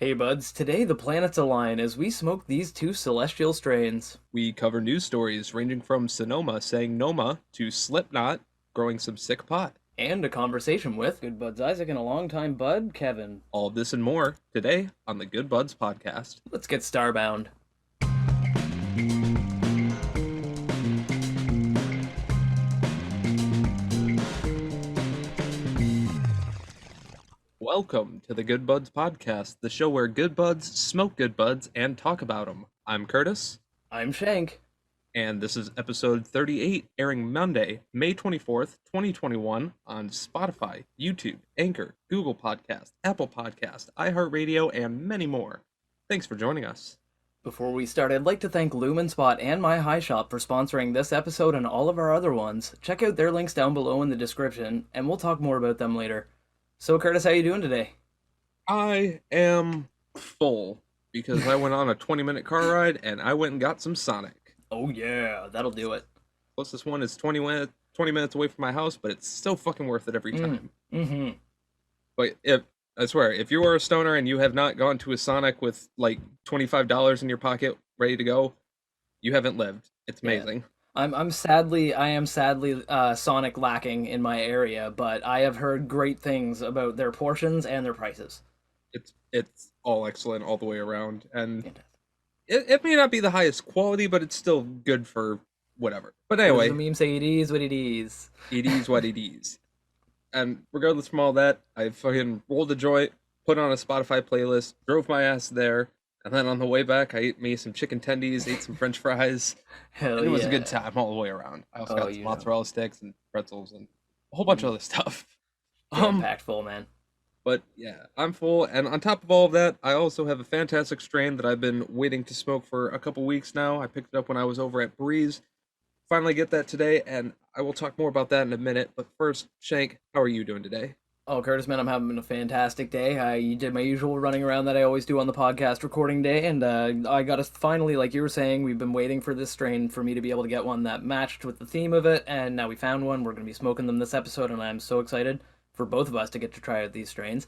Hey buds, today the planets align as we smoke these two celestial strains. We cover news stories ranging from Sonoma saying Noma to Slipknot growing some sick pot. And a conversation with good buds Isaac and a longtime bud, Kevin. All of this and more today on the Good Buds podcast. Let's get starbound. Welcome to the Good Buds podcast, the show where good buds smoke good buds and talk about them. I'm Curtis, I'm Shank. and this is episode 38, airing Monday, May 24th, 2021 on Spotify, YouTube, Anchor, Google Podcast, Apple Podcast, iHeartRadio, and many more. Thanks for joining us. Before we start, I'd like to thank Lumen Spot and My High Shop for sponsoring this episode and all of our other ones. Check out their links down below in the description, and we'll talk more about them later. So Curtis, how you doing today? I am full because I went on a 20-minute car ride and I went and got some Sonic. Oh yeah, that'll do it. Plus, this one is 20 minutes away from my house, but it's so fucking worth it every time. Mm-hmm. But I swear, if you are a stoner and you have not gone to a Sonic with like $25 in your pocket ready to go, you haven't lived. It's Yeah. amazing. I am sadly Sonic lacking in my area, but I have heard great things about their portions and their prices. It's all excellent all the way around, and Fantastic. it may not be the highest quality, but it's still good for whatever. But What does anyway, the meme say? It is what it is. it is what it is. And regardless from all that, I fucking rolled a joint, put on a Spotify playlist, drove my ass there, and then on the way back, I ate me some chicken tendies, ate some French fries, Hell and it was a yeah. good time all the way around. I also Oh, got some you know. mozzarella sticks and pretzels and a whole bunch of other stuff. Jam Um, packed full, man. but yeah, I'm full, and on top of all of that, I also have a fantastic strain that I've been waiting to smoke for a couple weeks now. I picked it up when I was over at Breeze. Finally get that today, and I will talk more about that in a minute. But first, Shank, how are you doing today? Oh, Curtis, man, I'm having a fantastic day. I did my usual running around that I always do on the podcast recording day, and I got us finally, like you were saying, we've been waiting for this strain for me to be able to get one that matched with the theme of it, and now we found one. We're going to be smoking them this episode, and I'm so excited for both of us to get to try out these strains.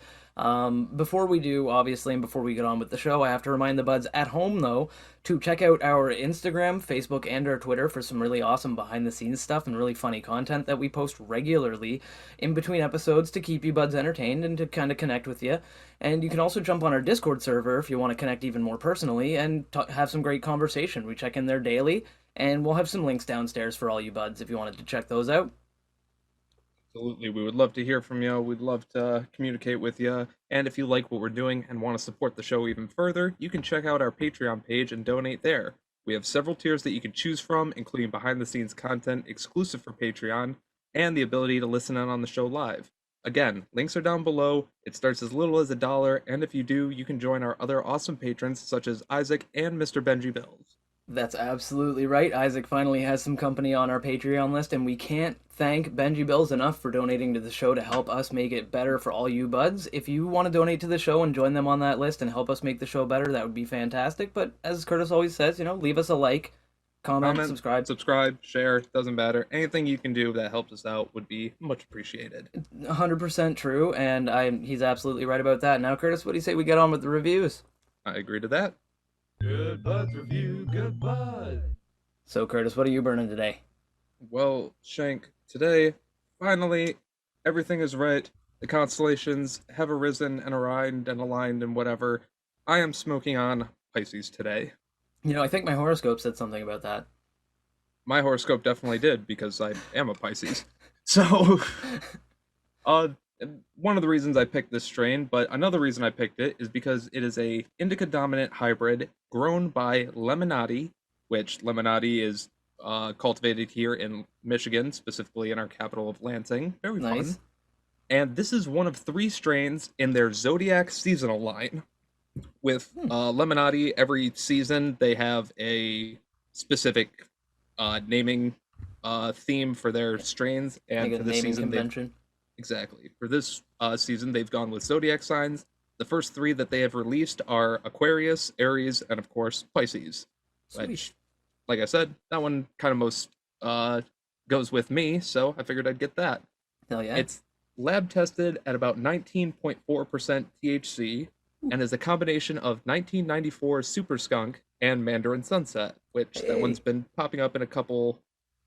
Before we do, obviously, and before we get on with the show, I have to remind the buds at home, though, to check out our Instagram, Facebook, and our Twitter for some really awesome behind-the-scenes stuff and really funny content that we post regularly in between episodes to keep you buds entertained and to kind of connect with you. And you can also jump on our Discord server if you want to connect even more personally and have some great conversation. We check in there daily, and we'll have some links downstairs for all you buds if you wanted to check those out. Absolutely. We would love to hear from you. We'd love to communicate with you. And if you like what we're doing and want to support the show even further, you can check out our Patreon page and donate there. We have several tiers that you can choose from, including behind the scenes content exclusive for Patreon and the ability to listen in on the show live. Again, links are down below. It starts as little as $1, and if you do, you can join our other awesome patrons such as Isaac and Mr. Benji Bills. That's absolutely right. Isaac finally has some company on our Patreon list, and we can't thank Benji Bills enough for donating to the show to help us make it better for all you buds. If you want to donate to the show and join them on that list and help us make the show better, that would be fantastic. But as Curtis always says, leave us a like, comment, Comment, subscribe. subscribe, share, doesn't matter. Anything you can do that helps us out would be much appreciated. 100% true, and he's absolutely right about that. Now, Curtis, what do you say we get on with the reviews? I agree to that. Good Buds Review, Good Bud. So, Curtis, what are you burning today? Well, Shank, today, finally, everything is right. The constellations have arisen and aligned and whatever. I am smoking on Pisces today. I think my horoscope said something about that. My horoscope definitely did because I am a Pisces. So, uh, one of the reasons I picked this strain, but another reason I picked it is because it is a indica dominant hybrid grown by Lemonade, which Lemonade is cultivated here in Michigan, specifically in our capital of Lansing. Very Nice. fun. And this is one of 3 strains in their Zodiac seasonal line. With Lemonade, every season they have a specific naming theme for their strains, and Like a for this naming season convention. exactly for this season they've gone with zodiac signs. The first 3 that they have released are Aquarius, Aries, and of course Pisces. Sweet. Which, like I said, that one kind of most goes with me, so I figured I'd get that. Hell yeah. It's lab tested at about 19.4% THC, and is a combination of 1994 Super Skunk and Mandarin Sunset, which that one's Hey, been popping up in a couple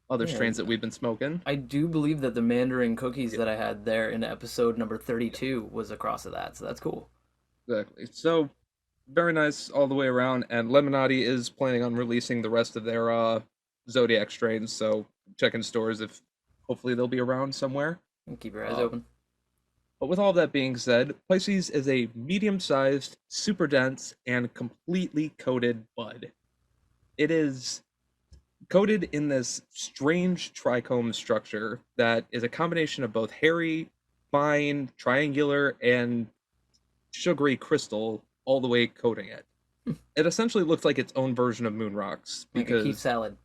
other yeah, strains that we've been smoking. I do believe that the Mandarin cookies Yeah, that I had there in episode number yeah, 32 was a cross of that, so that's cool. exactly. So very nice all the way around. And Lemonade is planning on releasing the rest of their Zodiac strains, so check in stores if hopefully they'll be around somewhere. And keep your eyes Um, open. but with all that being said, Pisces is a medium-sized, super dense, and completely coated bud. It is coated in this strange trichome structure that is a combination of both hairy, fine, triangular, and sugary crystal all the way coating it. It essentially looks like its own version of moon rocks Like a keep because salad.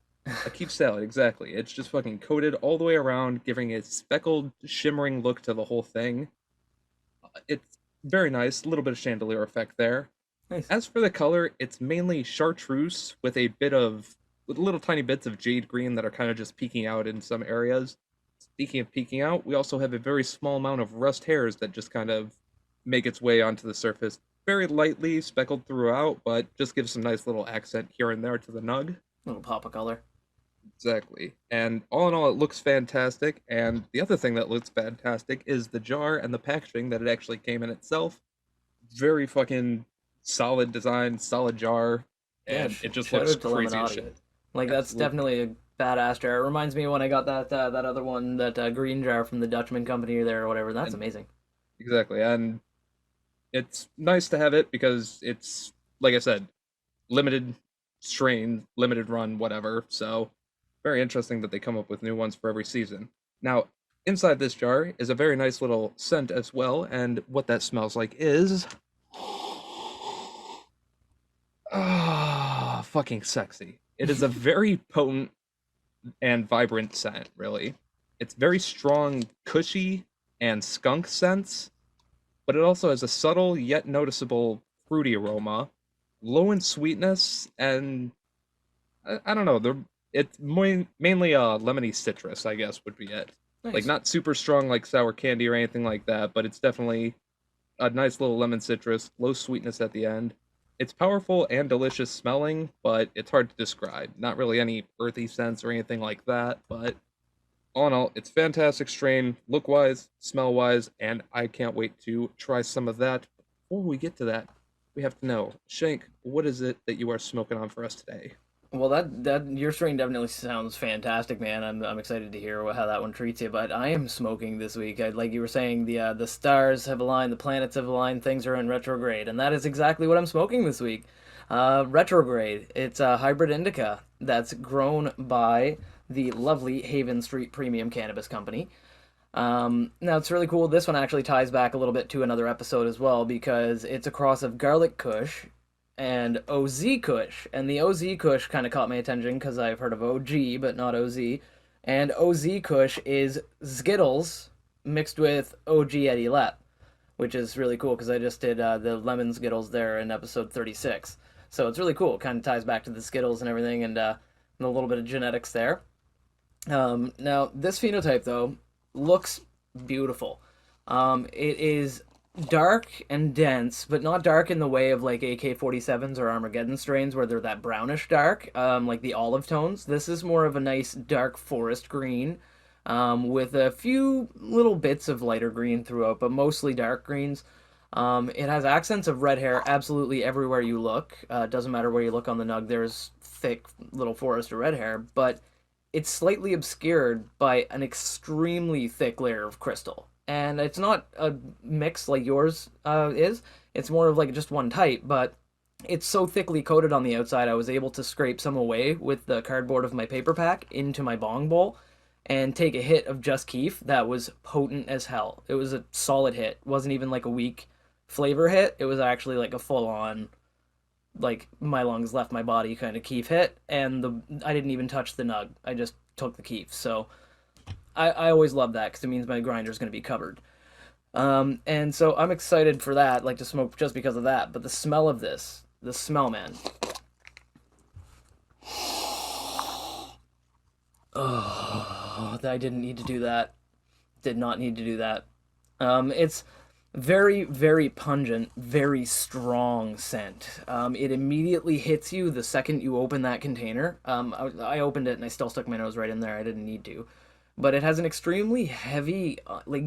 a keep salad, exactly. It's just fucking coated all the way around, giving a speckled, shimmering look to the whole thing. It's very nice, a little bit of chandelier effect there. Nice. As for the color, it's mainly chartreuse with a bit of with little tiny bits of jade green that are kind of just peeking out in some areas. Speaking of peeking out, we also have a very small amount of rust hairs that just kind of make its way onto the surface. Very lightly speckled throughout, but just gives some nice little accent here and there to the nug. Little pop of color. Exactly. And all in all, it looks fantastic. And the other thing that looks fantastic is the jar and the packaging that it actually came in itself. Very fucking solid design, solid jar, Yeah, and it just shout looks out to crazy as Lemonade. shit. Like that's Absolutely. definitely a badass jar. It reminds me of when I got that other one, that green jar from the Dutchman company there or whatever. That's And amazing. exactly. And it's nice to have it because it's like I said, limited strain, limited run, whatever. So very interesting that they come up with new ones for every season. Now, inside this jar is a very nice little scent as well, and what that smells like is fucking sexy. It is a very potent and vibrant scent, really. It's very strong, cushy, and skunk scents, but it also has a subtle yet noticeable fruity aroma, low in sweetness, and I don't know. It's mainly lemony citrus, I guess, would be it. Like Nice. not super strong like sour candy or anything like that, but it's definitely a nice little lemon citrus, low sweetness at the end. It's powerful and delicious smelling, but it's hard to describe. Not really any earthy scents or anything like that, but all in all, it's fantastic strain, look wise, smell wise, and I can't wait to try some of that. Before we get to that, we have to know, Shank, what is it that you are smoking on for us today? Well, that your strain definitely sounds fantastic, man. I'm excited to hear how that one treats you. But I am smoking this week. Like you were saying, the stars have aligned, the planets have aligned, things are in retrograde, and that is exactly what I'm smoking this week. Retrograde. It's a hybrid indica that's grown by the lovely Haven Street Premium Cannabis Company. Now it's really cool. This one actually ties back a little bit to another episode as well because it's a cross of garlic kush and OZ Kush. And the OZ Kush kind of caught my attention because I've heard of OG, but not OZ. And OZ Kush is Skittles mixed with OG Eddie Lep, which is really cool because I just did the lemon Skittles there in episode 36. So it's really cool. It kind of ties back to the Skittles and everything, and a little bit of genetics there. Now, this phenotype, though, looks beautiful. It is dark and dense, but not dark in the way of like AK-47s or Armageddon strains where they're that brownish dark, like the olive tones. This is more of a nice dark forest green, with a few little bits of lighter green throughout, but mostly dark greens. It has accents of red hair absolutely everywhere you look. Doesn't matter where you look on the nug, there's thick little forest of red hair, but it's slightly obscured by an extremely thick layer of crystal. And it's not a mix like yours is. It's more of like just one type, but it's so thickly coated on the outside, I was able to scrape some away with the cardboard of my paper pack into my bong bowl and take a hit of Just Keef that was potent as hell. It was a solid hit. It wasn't even like a weak flavor hit. It was actually like a full on, like my lungs left my body kind of keef hit, and I didn't even touch the nug. I just took the keef. So I always love that because it means my grinder's going to be covered. And so I'm excited for that, like to smoke just because of that. But the smell of this, the smell, man. Oh, I didn't need to do that. Did not need to do that. It's Very, very pungent, very strong scent. It immediately hits you the second you open that container. I opened it and I still stuck my nose right in there. I didn't need to. But it has an extremely heavy, like,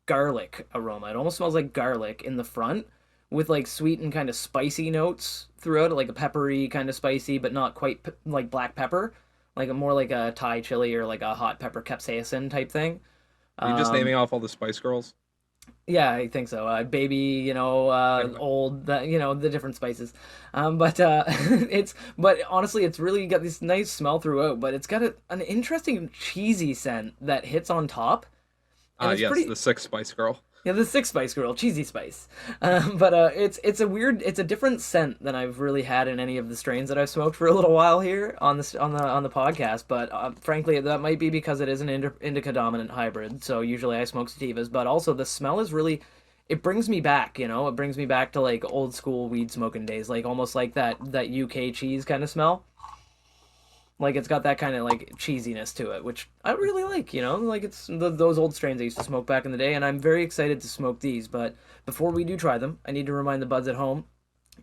garlic aroma. It almost smells like garlic in the front with, like, sweet and kind of spicy notes throughout it, like a peppery kind of spicy, but not quite like black pepper. Like, more like a Thai chili or like a hot pepper capsaicin type thing. Are you just Um, naming off all the Spice Girls? yeah, I think so. Baby, Anyway, old, the different spices. But but honestly, it's really got this nice smell throughout. But it's got an interesting cheesy scent that hits on top, and it's yes, pretty. the sixth Spice Girl. Yeah, the six spice girl, cheesy spice. But it's a different scent than I've really had in any of the strains that I've smoked for a little while here on the podcast. But frankly, that might be because it is an indica dominant hybrid. So usually I smoke sativas, but also the smell is really, it brings me back. It brings me back to like old school weed smoking days, like almost like that UK cheese kind of smell. Like it's got that kind of like cheesiness to it, which I really like. Like it's those old strains I used to smoke back in the day, and I'm very excited to smoke these. But before we do try them, I need to remind the buds at home,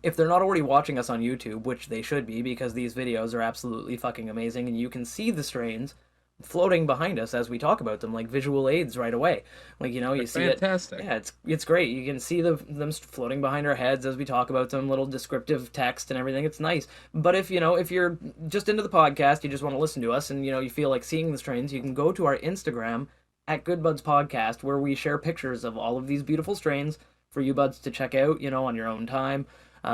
if they're not already watching us on YouTube, which they should be because these videos are absolutely fucking amazing, and you can see the strains floating behind us as we talk about them, like visual aids right away. Like They're you see it. fantastic. Yeah, it's great. You can see them floating behind our heads as we talk about them, little descriptive text and everything. It's nice. But if you're just into the podcast, you just want to listen to us, and you feel like seeing the strains, you can go to our Instagram at Good Buds Podcast, where we share pictures of all of these beautiful strains for you buds to check out, on your own time.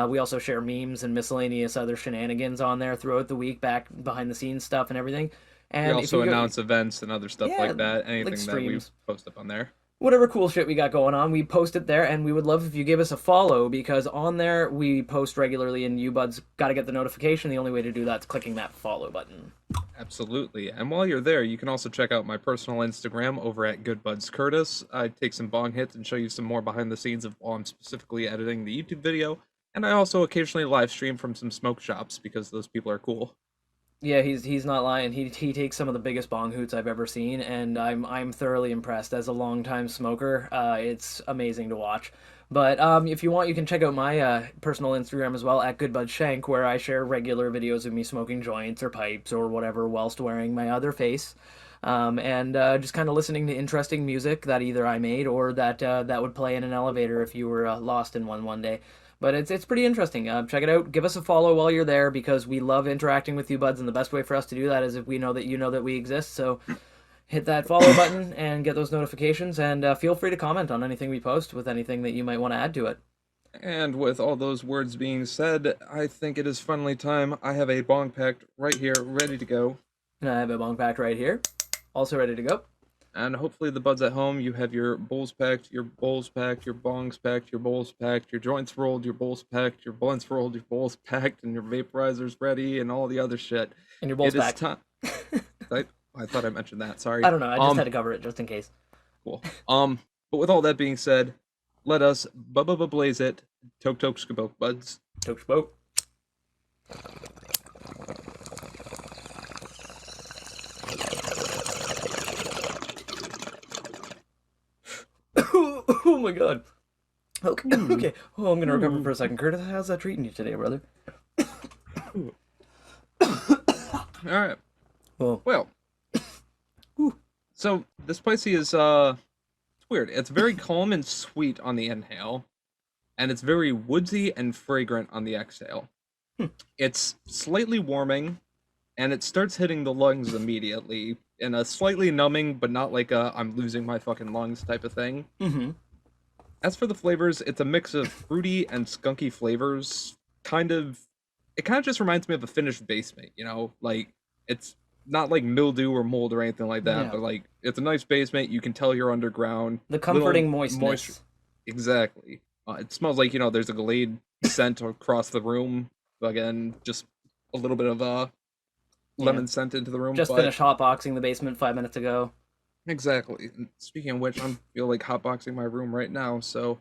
We also share memes and miscellaneous other shenanigans on there throughout the week, back behind the scenes stuff and everything. We And if also you go, announce events and other stuff yeah, like that. like Anything that we streams, post up on there. whatever cool shit we got going on, we post it there, and we would love if you give us a follow because on there we post regularly, and you buds got to get the notification. The only way to do that is clicking that follow button. Absolutely. And while you're there, you can also check out my personal Instagram over at GoodBudsCurtis. I take some bong hits and show you some more behind the scenes of while I'm specifically editing the YouTube video. And I also occasionally live stream from some smoke shops because those people are cool. Yeah, he's not lying. He takes some of the biggest bong hoots I've ever seen, and I'm thoroughly impressed. As a longtime smoker, it's amazing to watch. But if you want, you can check out my personal Instagram as well at GoodBudShank, where I share regular videos of me smoking joints or pipes or whatever whilst wearing my other face, and just kind of listening to interesting music that either I made or that would play in an elevator if you were lost in one day. But it's pretty interesting. Check it out. Give us a follow while you're there because we love interacting with you buds, and the best way for us to do that is if we know that you know that we exist. So hit that follow button and get those notifications, and feel free to comment on anything we post with anything that you might want to add to it. And with all those words being said, I think it is finally time. I have a bong packed right here, ready to go. And I have a bong pack right here, also ready to go. And hopefully the buds at home, you have your bowls packed, your bowls packed, your bongs packed, your bowls packed, your joints rolled, your bowls packed, your blunts rolled, your bowls packed, and your vaporizers ready, and all the other shit. And your bowl's It is back. time. I thought I mentioned that. Sorry. I don't know. I just had to cover it just in case. Cool. But with all that being said, let us blaze it. Tok tok skabok buds. Toke spoke. Oh my god. Okay. Okay. Oh, I'm gonna recover for a second. Curtis, how's that treating you today, brother? All right. Well, Well. So the spicy is it's weird. It's very calm and sweet on the inhale, and it's very woodsy and fragrant on the exhale. It's slightly warming, and it starts hitting the lungs immediately in a slightly numbing, but not like a I'm losing my fucking lungs type of thing. mm-hmm. As for the flavors, it's a mix of fruity and skunky flavors. It kind of just reminds me of a finished basement, Like, it's not like mildew or mold or anything like that, Yeah. but like, it's a nice basement. You can tell you're underground. The comforting Little moistness. moisture. Exactly. It smells like, there's a Glade scent across the room. Again, just a little bit of lemon scent into the room. Just but... finished hotboxing the basement 5 minutes ago. Exactly. And speaking of which, I feel like hotboxing my room right now, so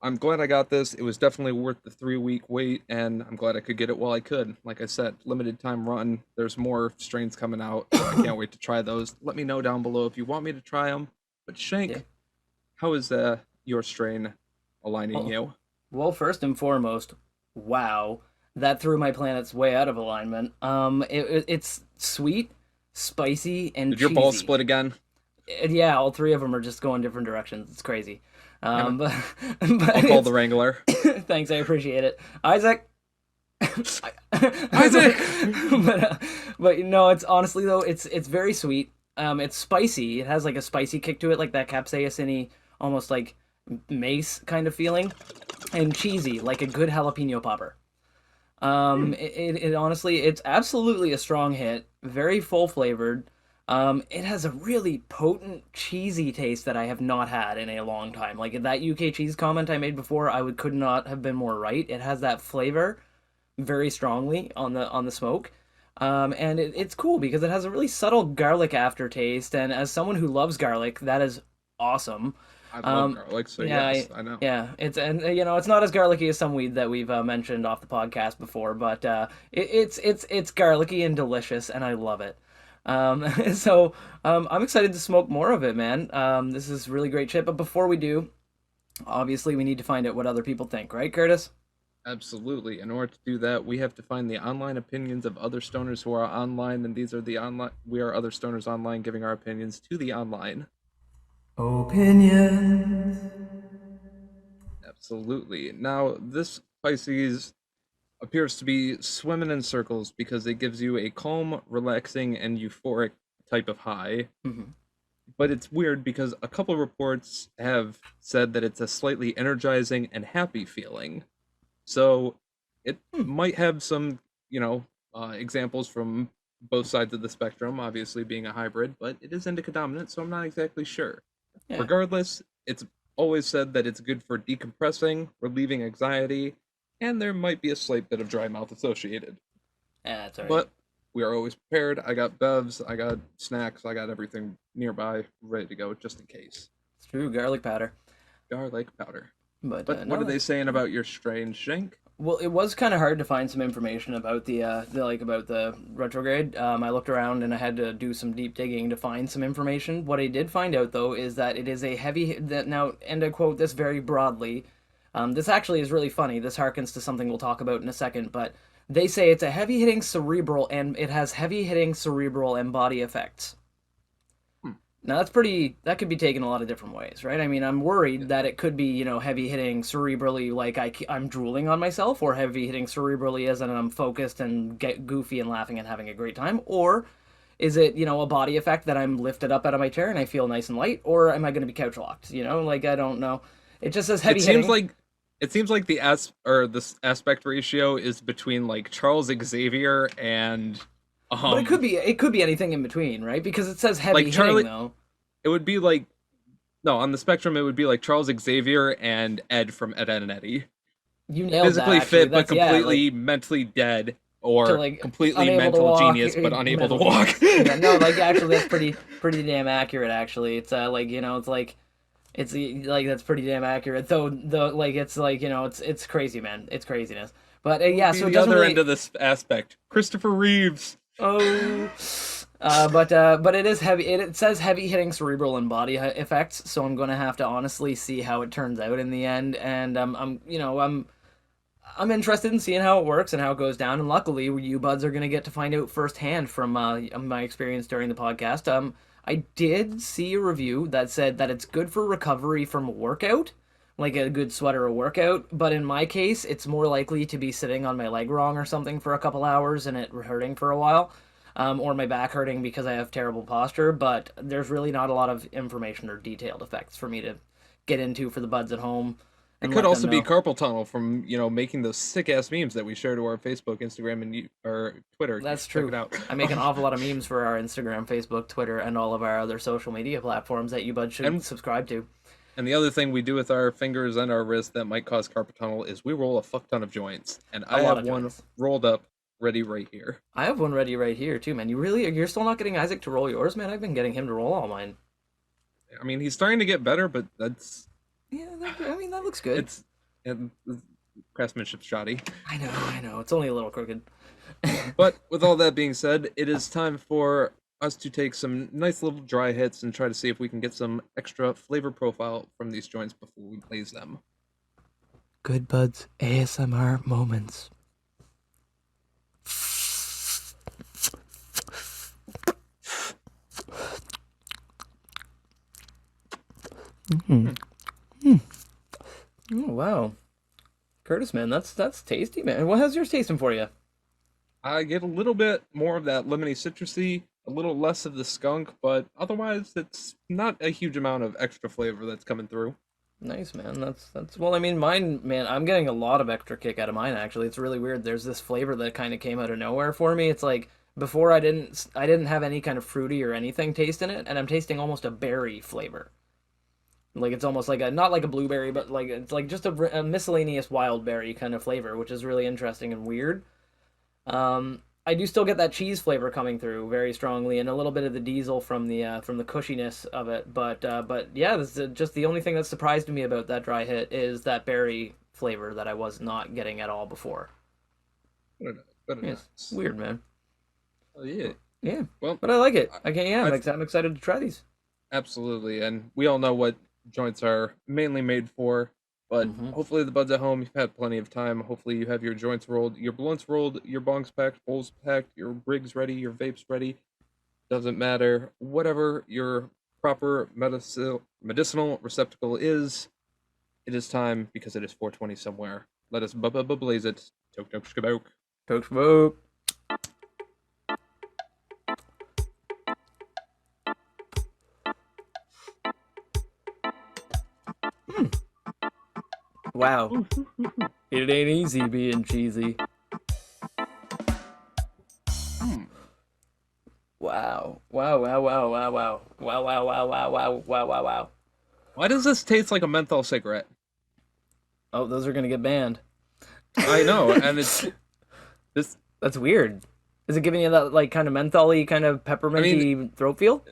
I'm glad I got this. It was definitely worth the 3-week wait, and I'm glad I could get it while I could. Like I said, limited time run. There's more strains coming out. So I can't wait to try those. Let me know down below if you want me to try them. But Shank, Yeah. how is your strain aligning Well, you? well, first and foremost, wow, that threw my planets way out of alignment. It's sweet, spicy, and Did your balls cheesy. split again? Yeah, all three of them are just going different directions. It's crazy. Damn it. But but I'll call the it's Wrangler. thanks, I appreciate it, Isaac. Isaac! But no, it's honestly though, it's very sweet. It's spicy. It has like a spicy kick to it, like that capsaicin-y, almost like mace kind of feeling, and cheesy, like a good jalapeno popper. It honestly, it's absolutely a strong hit. Very full flavored. It has a really potent cheesy taste that I have not had in a long time. Like that UK cheese comment I made before, could not have been more right. It has that flavor very strongly on the smoke. And it's cool because it has a really subtle garlic aftertaste, and as someone who loves garlic, that is awesome. I love Um, garlic, so yeah, yes, I know. yeah, it's not as garlicky as some weed that we've mentioned off the podcast before, but it's garlicky and delicious, and I love it. So I'm excited to smoke more of it, man. This is really great shit. But before we do, obviously we need to find out what other people think, right, Curtis? Absolutely. In order to do that, we have to find the online opinions of other stoners who are online, and these are the online. We are other stoners online giving our opinions to the online. Opinions. Absolutely. Now, this Pisces appears to be swimming in circles because it gives you a calm, relaxing, and euphoric type of high. Mm-hmm. But it's weird because a couple reports have said that it's a slightly energizing and happy feeling. So it Hmm. might have some, examples from both sides of the spectrum, obviously being a hybrid, but it is indica dominant, so I'm not exactly sure. Yeah, Regardless, it's always said that it's good for decompressing, relieving anxiety, and there might be a slight bit of dry mouth associated. yeah, that's all right. But we are always prepared. I got bevs, I got snacks, I got everything nearby, ready to go just in case. It's true, garlic powder. Garlic powder. But But what no, are they saying about your strange shank? well, it was kind of hard to find some information about about the retrograde. I looked around and I had to do some deep digging to find some information. What I did find out though is that it is a heavy that now, and I quote this very broadly. This actually is really funny. This harkens to something we'll talk about in a second, but they say it's a heavy hitting cerebral and it has heavy hitting cerebral and body effects. Hmm. Now that could be taken a lot of different ways, right? I mean, I'm worried that it could be, heavy hitting cerebrally, like I'm drooling on myself, or heavy hitting cerebrally as in I'm focused and get goofy and laughing and having a great time, or is it, a body effect that I'm lifted up out of my chair and I feel nice and light, or am I going to be couch locked? Like I don't know. It just says heavy It seems hitting. like this aspect ratio is between like Charles Xavier and But um it could be anything in between, right? Because it says heavy like hitting Charlie. though. It would be like no, on the spectrum it would be like Charles Xavier and Ed from Ed, Ed and Eddie. You nailed that Physically actually. fit but That's yeah, like completely mentally dead, to or like completely unable to mental walk, genius but unable to mental walk. genius. Yeah, no, like actually that's pretty damn accurate actually. It's like, it's like like that's pretty damn accurate. Though like it's like, it's crazy, man. It's craziness. But yeah, Be so it the doesn't other really end of this aspect. Christopher Reeves. oh but it is heavy. It says heavy hitting cerebral and body effects, so I'm going to have to honestly see how it turns out in the end, and I'm interested in seeing how it works and how it goes down. And luckily, you buds are going to get to find out firsthand from my experience during the podcast. I did see a review that said that it's good for recovery from a workout, like a good sweat or a workout. But in my case, it's more likely to be sitting on my leg wrong or something for a couple hours and it hurting for a while. Or my back hurting because I have terrible posture, but there's really not a lot of information or detailed effects for me to get into for the buds at home It and could let them also be know. carpal tunnel from making those sick ass memes that we share to our Facebook, Instagram, and or Twitter. You That's should check it true. out. I make an awful lot of memes for our Instagram, Facebook, Twitter, and all of our other social media platforms that you buds should and subscribe to. and the other thing we do with our fingers and our wrists that might cause carpal tunnel is we roll a fuck ton of joints, and A I lot have of one joints. rolled up, ready right here. I have one ready right here too, man. You're still not getting Isaac to roll yours, man. I've been getting him to roll all mine. I mean, he's starting to get better, but Yeah, I mean that looks good. it's and craftsmanship's shoddy. I know. It's only a little crooked. But with all that being said, it is time for us to take some nice little dry hits and try to see if we can get some extra flavor profile from these joints before we blaze them. Good Buds ASMR moments. Hmm. Oh wow, Curtis, man, that's tasty, man. What has yours tasting for you? I get a little bit more of that lemony citrusy, a little less of the skunk, but otherwise it's not a huge amount of extra flavor that's coming through. Nice, man. That's well, I mean, mine, man, I'm getting a lot of extra kick out of mine actually. It's really weird. There's this flavor that kind of came out of nowhere for me. It's like before I didn't have any kind of fruity or anything taste in it, and I'm tasting almost a berry flavor. Like it's almost like a not like a blueberry, but like it's like just a miscellaneous wild berry kind of flavor, which is really interesting and weird. I do still get that cheese flavor coming through very strongly, and a little bit of the diesel from the cushiness of it. But yeah, this is just the only thing that surprised me about that dry hit is that berry flavor that I was not getting at all before. Very nice, very Yeah, it's nice. weird, man. Oh yeah. Yeah, Well, but I like it. I, Okay, yeah, I I'm excited to try these. absolutely, and we all know what joints are mainly made for. But Hmm. hopefully, the buds at home, you've had plenty of time. Hopefully, you have your joints rolled, your blunts rolled, your bongs packed, bowls packed, your rigs ready, your vapes ready. Doesn't matter. Whatever your proper medicinal receptacle is, it is time because it is 420 somewhere. Let us blaze it. Tok tok shkaboke. Coach Vogue. Wow, it ain't easy being cheesy. Hmm. Wow, wow, wow, wow, wow, wow, wow, wow, wow, wow, wow, wow, wow, wow. Why does this taste like a menthol cigarette? Oh, those are gonna get banned. I know, and it's this. That's weird. Is it giving you that like kind of mentholy, kind of I mean, pepperminty throat feel?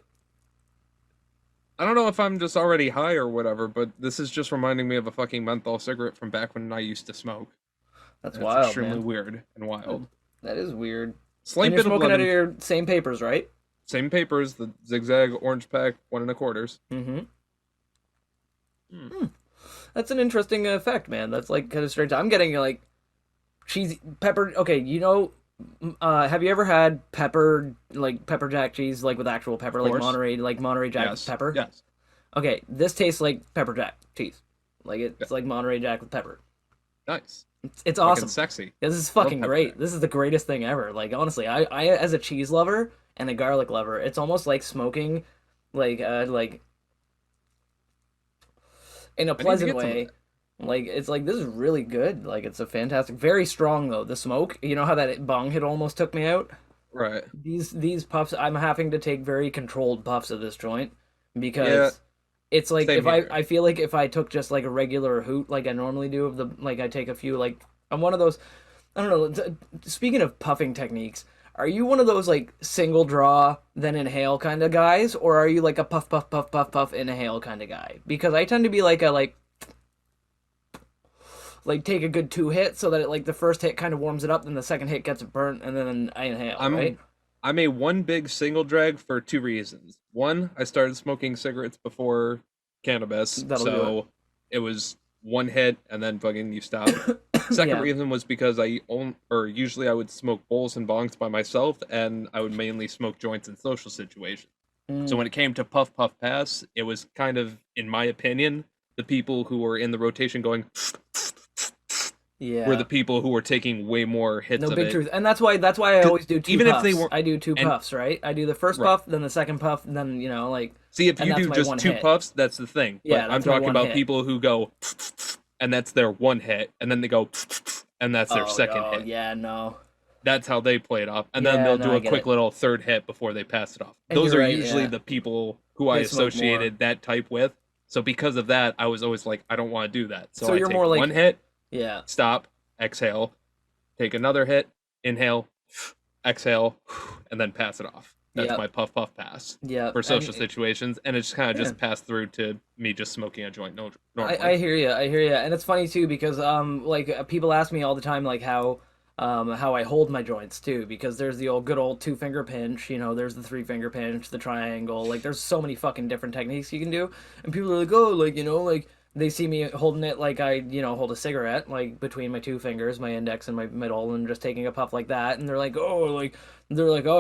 I don't know if I'm just already high or whatever, but this is just reminding me of a fucking menthol cigarette from back when I used to smoke. That's That's wild, extremely man. weird and That, wild. that is weird. And Slight you're bit of smoking out of lemon. your same papers, right? Same papers, the zigzag orange pack, 1 1/4. Mm-hmm. Hmm. That's an interesting effect, man. That's like kind of strange. I'm getting like cheesy pepper. Okay, have you ever had pepper jack cheese, like with actual pepper, Of course. Like Monterey Jack Yes. pepper? Yes. Okay, this tastes like pepper jack cheese. Like Yeah. it's like Monterey Jack with pepper. Nice. It's Fucking awesome. sexy. This is I love fucking pepper great. jack. This is the greatest thing ever. Like honestly, I as a cheese lover and a garlic lover, it's almost like smoking, like in a I need to pleasant get some of way. that. Like it's like this is really good. Like it's a fantastic, very strong though. The smoke, you know how that bong hit almost took me out. Right. These puffs, I'm having to take very controlled puffs of this joint Yeah. because it's like Same if here. I feel like if I took just like a regular hoot like I normally do of the like I take a few like I'm one of those I don't know. Speaking of puffing techniques, are you one of those like single draw then inhale kind of guys, or are you like a puff puff puff puff puff inhale kind of guy? Because I tend to be like a like take a good two hits so that it like the first hit kind of warms it up, then the second hit gets burnt, and then I inhale, right? I'm I'm a one big single drag for two reasons. One, I started smoking cigarettes before cannabis, That'll do it. so it was one hit and then fucking you stop. Second Yeah. reason was because usually I would smoke bowls and bongs by myself, and I would mainly smoke joints in social situations. So Mm, when it came to puff puff pass, it was kind of, in my opinion, the people who were in the rotation going were yeah. the people who were taking way more hits No, of big it. truth. And that's why I 'Cause always do two even if they puffs. were I do two and puffs, right? I do the first right. puff, then the second puff, and then, like See, if and you that's do my just one two hit. puffs, that's the thing. Yeah, But I'm that's my talking one about hit. people who go and that's their one hit, and then they go and that's their second Oh, hit. yeah, no. That's how they play it off. And then Yeah, they'll no, do I a get quick it. little third hit before they pass it off. And Those you're are right, usually yeah. the people who I They smoke more. associated that type with. So because of that, I was always like, I don't want to do that. So So I you're take more like one hit, yeah. stop, exhale, take another hit, inhale, exhale, and then pass it off. That's Yep. my puff puff pass Yep. for social And situations, and it's kind of yeah. just passed through to me just smoking a joint I normally. hear you. I hear you. And it's funny too because people ask me all the time like how I hold my joints too because there's the old good old two finger pinch, there's the three finger pinch, the triangle, like there's so many fucking different techniques you can do. And people are like, "Oh, like, They see me holding it like I, hold a cigarette, like between my two fingers, my index and my middle, and just taking a puff like that, and they're like, oh,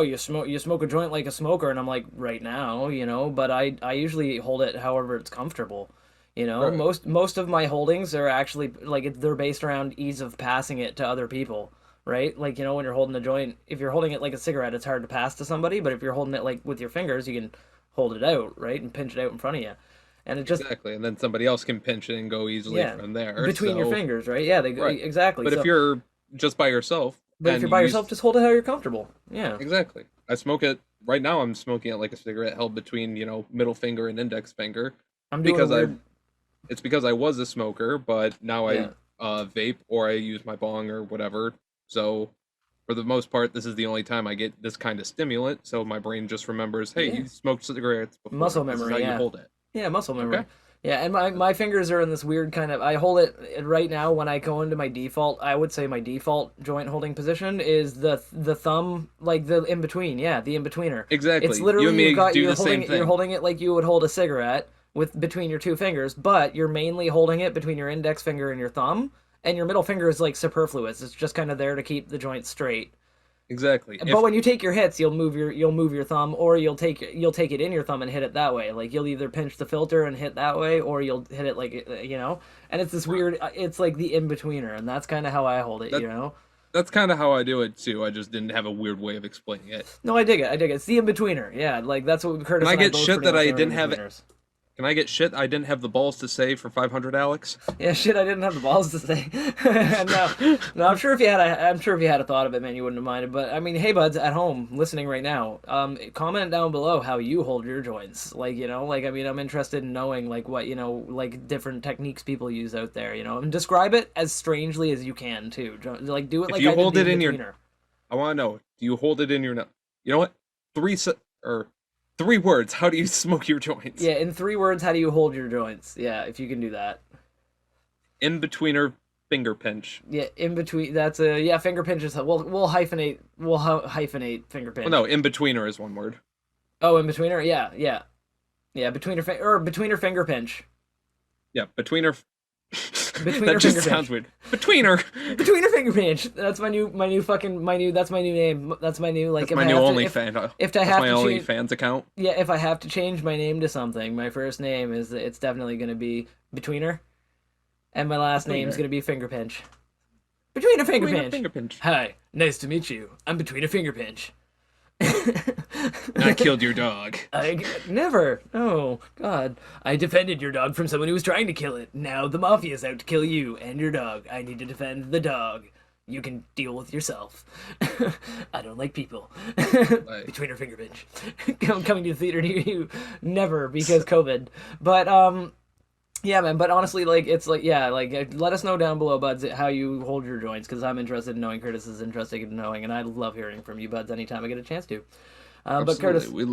you smoke a joint like a smoker, and I'm like, right now, but I usually hold it however it's comfortable. Right. Most of my holdings are actually like they're based around ease of passing it to other people, right? Like, when you're holding a joint, if you're holding it like a cigarette, it's hard to pass to somebody, but if you're holding it like with your fingers, you can hold it out, right? And pinch it out in front of you. And it just Exactly, and then somebody else can pinch it and go easily yeah, from there. between your So, fingers, right? Yeah, they go right. exactly. But if So, you're just by yourself but if and you're you by yourself, use just hold it how you're comfortable. Yeah, exactly, I smoke it right now. I'm smoking it like a cigarette, held between middle finger and index finger, I'm doing a because I weird. it's because I was a smoker, but now I Yeah, vape or I use my bong or whatever. So for the most part, this is the only time I get this kind of stimulant. So my brain just remembers, hey, yeah, you smoked cigarettes before. muscle This is how memory. you Yeah, hold it. yeah, muscle Okay. memory. Yeah, and my fingers are in this weird kind of. I hold it right now when I go into my default. I would say my default joint holding position is the thumb, like the in between. Yeah, the in betweener. It's Exactly. You literally and me do you're the holding same it. You're thing. holding it like you would hold a cigarette with between your two fingers, but you're mainly holding it between your index finger and your thumb, and your middle finger is like superfluous. It's just kind of there to keep the joint straight. Exactly. But If when you take your hits, you'll move your thumb, or you'll take it in your thumb and hit it that way. Like you'll either pinch the filter and hit that way, or you'll hit it like. And it's this weird. It's like the in betweener, and that's kind of how I hold it. that that's kind of how I do it too. I just didn't have a weird way of explaining it. No, I dig it. I dig it. It's the in betweener. Yeah, like that's what Can Curtis I and I get both shit pretty that much I are in didn't have? betweeners. Can I get shit I didn't have the balls to say for 500, Alex? Yeah, shit, I didn't have the balls to say. No, no, I'm sure if you had a thought of it, man, you wouldn't have minded. But I mean, hey, buds at home listening right now, comment down below how you hold your joints. Like I mean, I'm interested in knowing like what like different techniques people use out there. And describe it as strangely as you can too. Like do it If like you I did hold the it in in your, betweener. I want to know. Do you hold it in your? You know what? Or 3 words. How do you smoke your joints? Yeah, in 3 words, how do you hold your joints? Yeah, if you can do that. In betweener finger pinch. Yeah, in between. That's a yeah. Finger pinch is we'll hyphenate. We'll hyphenate finger Well, pinch. no, in betweener is one word. Oh, in betweener. Yeah, yeah, yeah. Betweener finger pinch. Yeah, betweener. That Betweener just finger sounds pinch. weird. Betweener. Betweener finger pinch. That's that's my new name. That's my new like That's if my I new have to OnlyFans. if I That's have my to change OnlyFans account. yeah if I have to change my name to something, my first name is it's definitely gonna be Betweener, and my last name's Betweener. gonna be Finger Pinch. Betweener finger Betweener pinch. finger pinch. Hi, nice to meet you. I'm Betweener finger pinch. I killed your dog. I never. Oh God! I defended your dog from someone who was trying to kill it. Now the mafia's out to kill you and your dog. I need to defend the dog. You can deal with yourself. I don't like people. Like, Between her finger pinch. Coming to the theater near you. Never because COVID. But yeah, man. But honestly, like it's like yeah, like let us know down below, buds, how you hold your joints because I'm interested in knowing. Curtis is interested in knowing, and I love hearing from you, buds, anytime I get a chance to. But absolutely. Curtis, We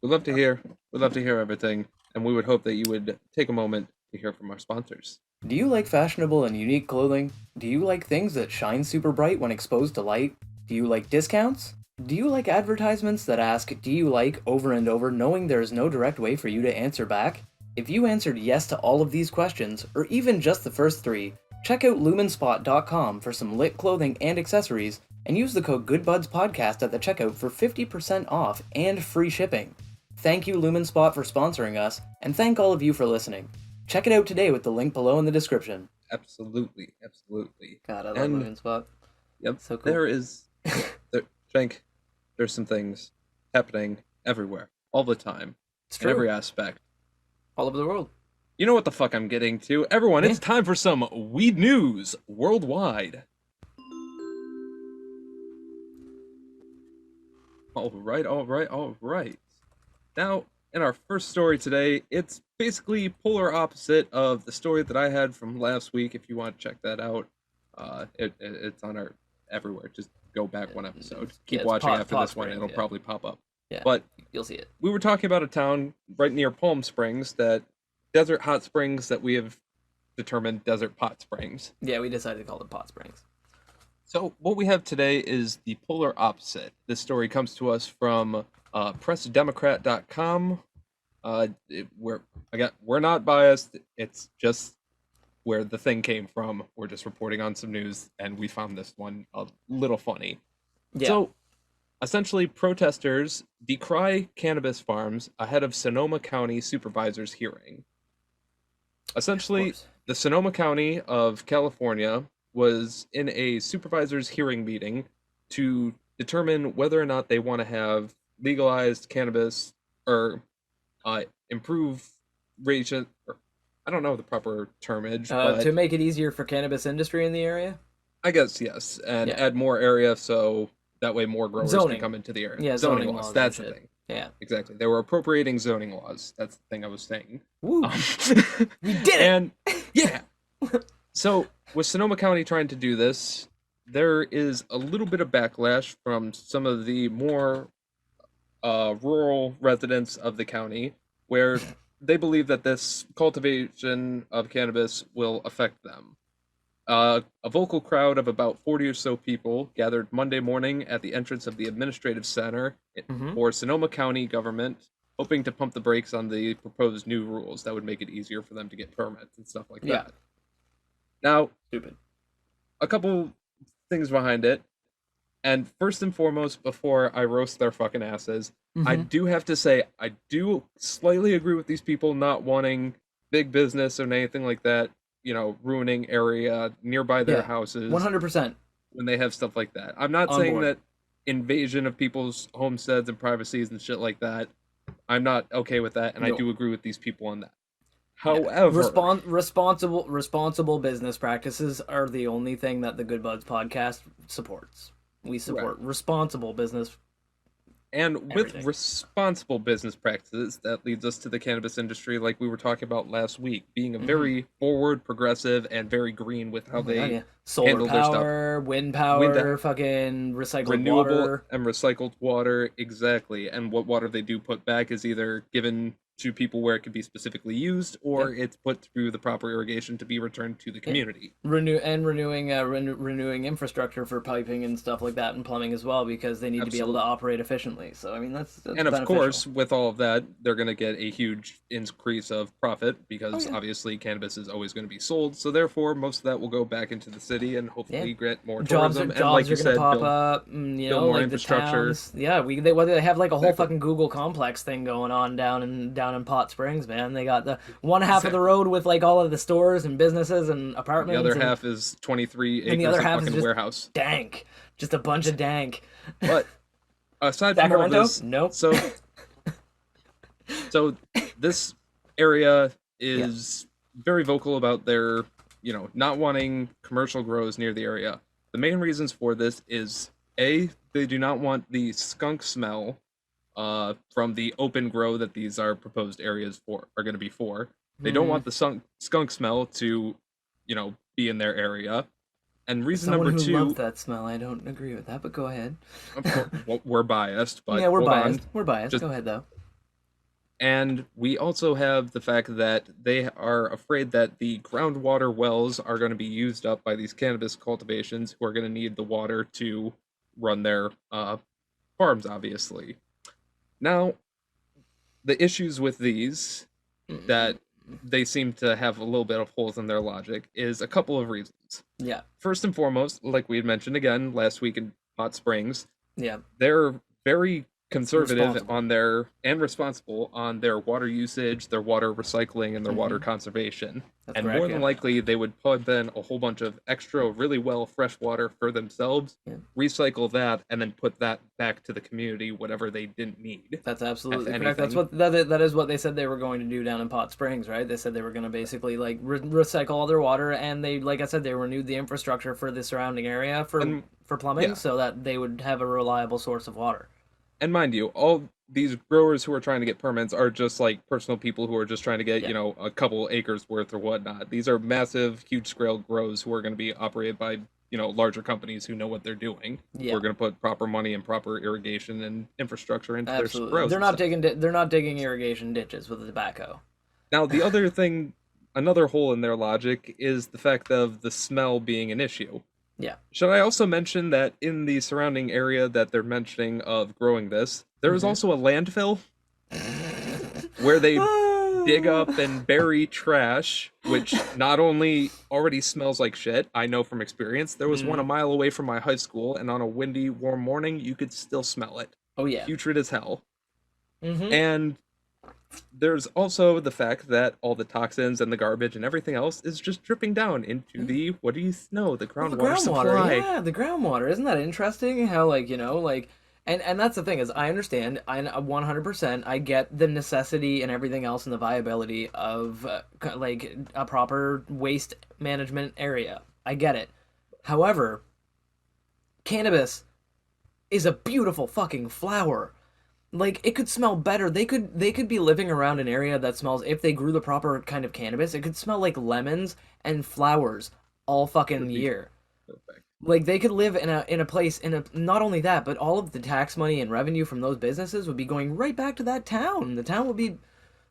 love to hear. We love to hear everything, and we would hope that you would take a moment to hear from our sponsors. do you like fashionable and unique clothing? Do you like things that shine super bright when exposed to light? Do you like discounts? Do you like advertisements that ask, do you like, over and over, knowing there is no direct way for you to answer back? If you answered yes to all of these questions, or even just the first three, check out lumenspot.com for some lit clothing and accessories, and use the code GoodBudsPodcast at the checkout for 50% off and free shipping. Thank you, Lumenspot, for sponsoring us, and thank all of you for listening. Check it out today with the link below in the description. Absolutely, absolutely. God, I love And- Lumenspot. Yep. So cool. There is, Shank. There's some things happening everywhere, all the time, It's in true. every aspect. All over the world. You know what the fuck I'm getting to, everyone. It's time for some weed news worldwide. All right. Now, in our first story today, it's basically polar opposite of the story that I had from last week. If you want to check that out, it's on our everywhere. Just go back one episode. Keep it's watching Pot after this one; Springs, it'll yeah. probably pop up. Yeah. But You'll see it. we were talking about a town right near Palm Springs, that desert hot springs that we have determined desert pot springs. Yeah, we decided to call it Pot Springs. So what we have today is the polar opposite. This story comes to us from PressDemocrat.com. We're not biased. It's just where the thing came from. We're just reporting on some news, and we found this one a little funny. Yeah, So, essentially, protesters decry cannabis farms ahead of Sonoma County supervisor's hearing. of Essentially, course. the Sonoma County of California was in a supervisor's hearing meeting to determine whether or not they want to have legalized cannabis or improve region. Or, I don't know the proper termage, but To make it easier for cannabis industry in the area. I guess yes, and Yeah, add more area so that way more growers can zoning. come into the area. Yeah, Zoning zoning laws, laws and that's the shit. thing. Yeah. Exactly. They were appropriating zoning laws. That's the thing I was saying. Woo! Um, We did it. and yeah. So with Sonoma County trying to do this, there is a little bit of backlash from some of the more rural residents of the county where they believe that this cultivation of cannabis will affect them. A vocal crowd of about 40 or so people gathered Monday morning at the entrance of the administrative center Mm-hmm. for Sonoma County government, hoping to pump the brakes on the proposed new rules that would make it easier for them to get permits and stuff like Yeah. that. Now, Stupid. a couple things behind it, and first and foremost, before I roast their fucking asses, I Mm-hmm. do have to say I do slightly agree with these people not wanting big business or anything like that, ruining area nearby their Yeah. houses 100% when they have stuff like that. I'm not on saying board. that invasion of people's homesteads and privacies and shit like that. I'm not okay with that, and I No. do agree with these people on that. Yeah. However, Responsible business practices are the only thing that the Good Buds podcast supports. We support responsible business. and with Everything. responsible business practices, that leads us to the cannabis industry, like we were talking about last week, being a very forward, progressive, and very green with how Oh my God, they yeah. Solar handle their stuff. power, wind power, fucking recycled Renewable water. and recycled water, exactly. And what water they do put back is either given to people where it can be specifically used, or it's put through the proper irrigation to be returned to the community. Renewing infrastructure for piping and stuff like that, and plumbing as well, because they need to be able to Absolutely. operate efficiently. So I mean, that's And of beneficial. course, with all of that, they're going to get a huge increase of profit because yeah. obviously cannabis is always going to be sold. So therefore, most of that will go back into the city and hopefully get more tourism. And like you Jobs are said, gonna pop build up. build more Like infrastructure. the towns. Yeah, whether they have like a whole Exactly. fucking Google complex thing going on down in Pot Springs, man. They got the one half of the Exactly. road with like all of the stores and businesses and The apartments. other and half is 23 and the acres other of half is fucking just warehouse. dank, just a bunch of dank. But aside from all Sacramento? this, Nope. so this area is very vocal about their, not wanting commercial grows near the area. The main reasons for this is A, they do not want the skunk smell from the open grow that these are proposed areas are going to be for. They don't want the skunk smell to, be in their area. And reason Someone number who two, loves that smell, I don't agree with that, but go ahead. of course, well, we're biased, but Yeah, we're hold biased. on. We're biased. Just- Go ahead though. And we also have the fact that they are afraid that the groundwater wells are going to be used up by these cannabis cultivations who are going to need the water to run their farms, obviously. Now, the issues with these that they seem to have a little bit of holes in their logic is a couple of reasons. Yeah. First and foremost, like we had mentioned again last week in Hot Springs, Yeah. they're very conservative Responsible. on their and responsible on their water usage, their water recycling, and their water Mhm. conservation. That's And correct, more than yeah. likely, they would put in a whole bunch of extra, really well fresh water for themselves, Yeah. recycle that, and then put that back to the community, whatever they didn't need. That's absolutely If correct. That's anything. that is what they said they were going to do down in Pot Springs, right? They said they were going to basically like recycle all their water, and they, like I said, they renewed the infrastructure for the surrounding area And- for plumbing, yeah. so that they would have a reliable source of water. And mind you, all these growers who are trying to get permits are just like personal people who are just trying to get, Yeah. a couple acres worth or whatnot. These are massive, huge scale grows who are going to be operated by, larger companies who know what they're doing. Yeah. We're going to put proper money and proper irrigation and infrastructure into Absolutely, their grows. they're and not stuff. they're not digging irrigation ditches with the tobacco. Now, the other thing, another hole in their logic is the fact of the smell being an issue. Yeah. Should I also mention that in the surrounding area that they're mentioning of growing this, there is Mhm. also a landfill where they dig up and bury trash, which not only already smells like shit, I know from experience. There was one a mile away from my high school, and on a windy, warm morning, you could still smell it. Oh yeah. Putrid as hell. Mm-hmm. And there's also the fact that all the toxins and the garbage and everything else is just dripping down into the, what do you know, the Well, the groundwater supply. yeah, the groundwater. Isn't that interesting? How like and that's the thing is I understand. I 100%. I get the necessity and everything else and the viability of like a proper waste management area. I get it. However, cannabis is a beautiful fucking flower. Like it could smell better. They could be living around an area that smells if they grew the proper kind of cannabis. It could smell like lemons and flowers all fucking Would be year. perfect. Like they could live in a place in a not only that, but all of the tax money and revenue from those businesses would be going right back to that town. The town would be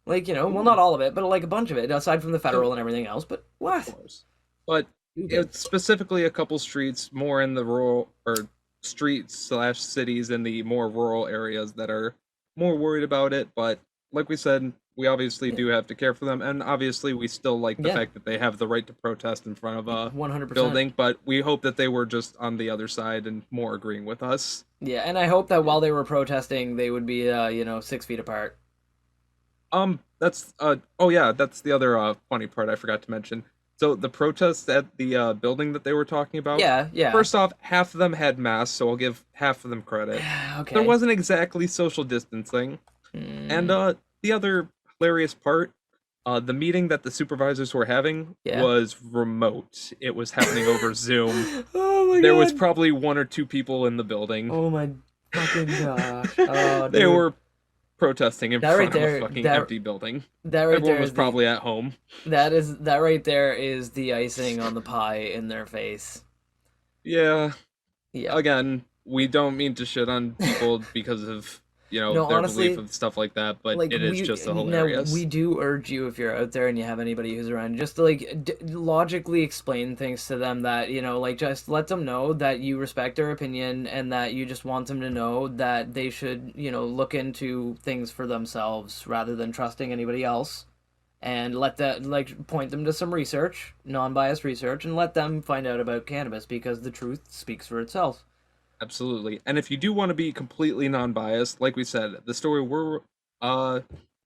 like, well, not all of it, but like a bunch of it, aside from the federal and everything else. But what? Of course. But Stupid. it's specifically a couple streets more in the rural or streets slash cities in the more rural areas that are more worried about it. But like we said, we obviously do have to care for them, and obviously we still like the Yeah. fact that they have the right to protest in front of a 100%. building. But we hope that they were just on the other side and more agreeing with us. Yeah, and I hope that while they were protesting, they would be 6 feet apart. That's oh yeah, that's the other funny part I forgot to mention. So the protests at the building that they were talking about. Yeah, yeah. First off, half of them had masks, so I'll give half of them credit. Okay. There wasn't exactly social distancing. And the other hilarious part, the meeting that the supervisors were having Yeah. was remote. It was happening over Zoom. Oh my god. There was probably 1 or 2 people in the building. Oh my fucking gosh. Oh, They dude. were protesting in That right front of there- a fucking that- empty building. That right Everyone there was is probably at home. that right there is the icing on the pie in their face. Yeah. Yeah. Again, we don't mean to shit on people because of, No, their honestly, belief of stuff like that, but like it is just a hilarious. Now, we do urge you if you're out there and you have anybody who's around, just to like logically explain things to them that like just let them know that you respect their opinion and that you just want them to know that they should look into things for themselves rather than trusting anybody else, and let that point them to some research, non-biased research, and let them find out about cannabis because the truth speaks for itself. Absolutely. And if you do want to be completely non-biased, like we said, the story we're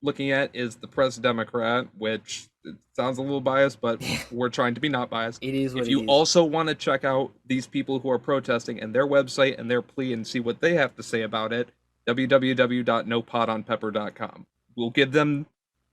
looking at is the Press Democrat, which it sounds a little biased, but we're trying to be not biased. It is what If it you is. also want to check out these people who are protesting and their website and their plea and see what they have to say about it, www.nopodonpepper.com.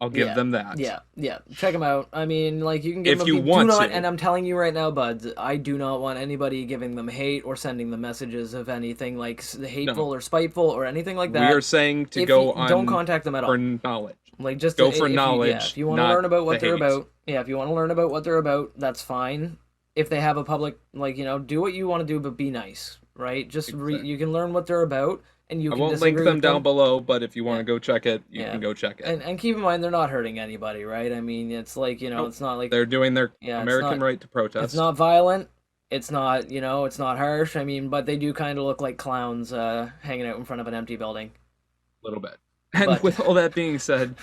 I'll give them that. Yeah. Check them out. I mean, like you can give If them. you want to. And I'm telling you right now, buds, I do not want anybody giving them hate or sending them messages of anything like hateful or spiteful or anything like that. We are saying to If go you- on don't contact them at all. for knowledge. Like just Go if for you- knowledge, Yeah, if you want to not learn about what the they're hate. about, if you want to learn about what they're about, that's fine. If they have a public, do what you want to do, but be nice, right? Just Exactly. you can learn what they're about, and you I can won't disagree link them with down below, but if you want Yeah. to go check it, you Yeah. can go check it. And keep in mind, they're not hurting anybody, right? I mean, it's like Nope. it's not like They're doing their Yeah, it's American not- right to protest. it's not violent. It's not, it's not harsh. I mean, but they do kind of look like clowns hanging out in front of an empty building. a little bit. And But- with all that being said,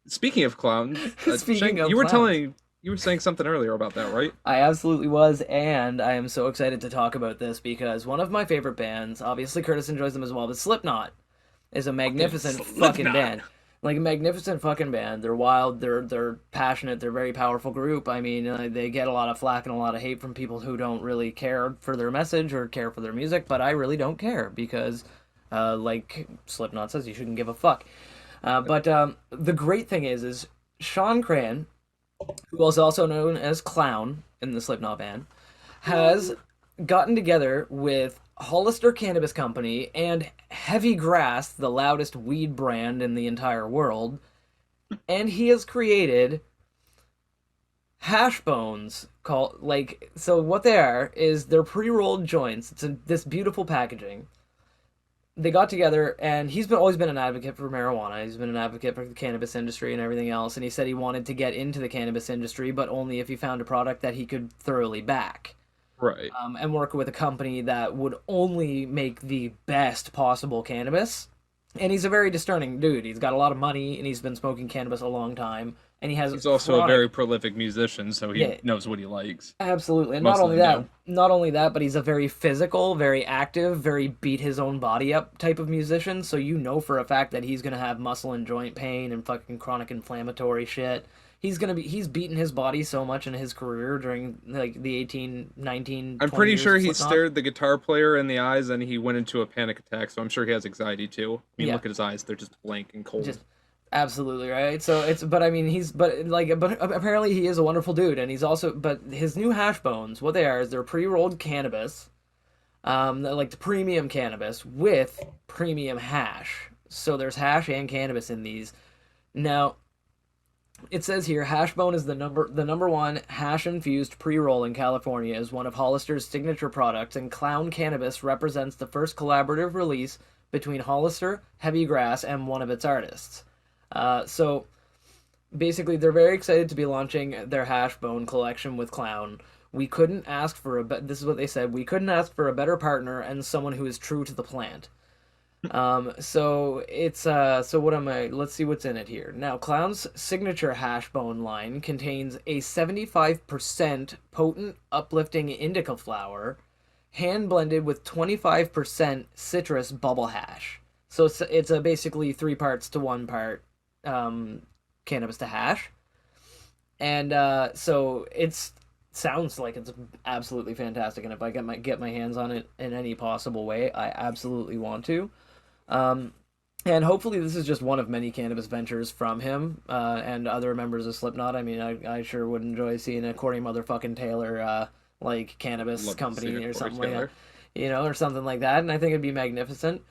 speaking of clowns, Speaking Shank, of you were clowns. you were saying something earlier about that, right? I absolutely was, and I am so excited to talk about this because one of my favorite bands, obviously Curtis enjoys them as well, but Slipknot is a magnificent fucking Slipknot. band. Like a magnificent fucking band. They're wild, they're passionate, they're a very powerful group. I mean, they get a lot of flack and a lot of hate from people who don't really care for their message or care for their music, but I really don't care because like Slipknot says, you shouldn't give a fuck. But the great thing is Sean Cran, who is also known as Clown in the Slipknot band, has gotten together with Hollister Cannabis Company and Heavy Grass, the loudest weed brand in the entire world, and he has created hash bones called so what they are is they're pre-rolled joints. It's this beautiful packaging. They got together, and he's always been an advocate for marijuana. He's been an advocate for the cannabis industry and everything else, and he said he wanted to get into the cannabis industry, but only if he found a product that he could thoroughly back. Right. And work with a company that would only make the best possible cannabis. And he's a very discerning dude. He's got a lot of money, and he's been smoking cannabis a long time, and he has He's also a very chronic. prolific musician, so he Yeah, knows what he likes. absolutely. And Most of them do. not only that, but he's a very physical, very active, very beat his own body up type of musician. So you know for a fact that he's gonna have muscle and joint pain and fucking chronic inflammatory shit. He's beaten his body so much in his career during like the 18, 19, I'm 20 pretty years sure of he Slipknot. stared the guitar player in the eyes and he went into a panic attack, so I'm sure he has anxiety too. I mean, Yeah, look at his eyes, they're just blank and cold. just absolutely right. So it's but I mean but apparently he is a wonderful dude, and he's also but his new hash bones, what they are is they're pre-rolled cannabis, like the premium cannabis with premium hash. So there's hash and cannabis in these. Now, it says here Hashbone is the number one hash infused pre-roll in California, is one of Hollister's signature products, and Clown Cannabis represents the first collaborative release between Hollister, Heavy Grass, and one of its artists. So basically, they're very excited to be launching their Hashbone collection with Clown. We couldn't ask for this is what they said. We couldn't ask for a better partner and someone who is true to the plant. So it's so what am I? Let's see what's in it here. Now, Clown's signature hash bone line contains a 75% potent, uplifting indica flower, hand blended with 25% citrus bubble hash. So it's a basically 3 parts to 1 part cannabis to hash, and so it's sounds like it's absolutely fantastic. And if I get my hands on it in any possible way, I absolutely want to. Um, and hopefully this is just one of many cannabis ventures from him and other members of Slipknot. I mean, I sure would enjoy seeing a Corey motherfucking Taylor like cannabis Love to see company it, or Corey something like that, Taylor. or something like that. And I think it'd be magnificent.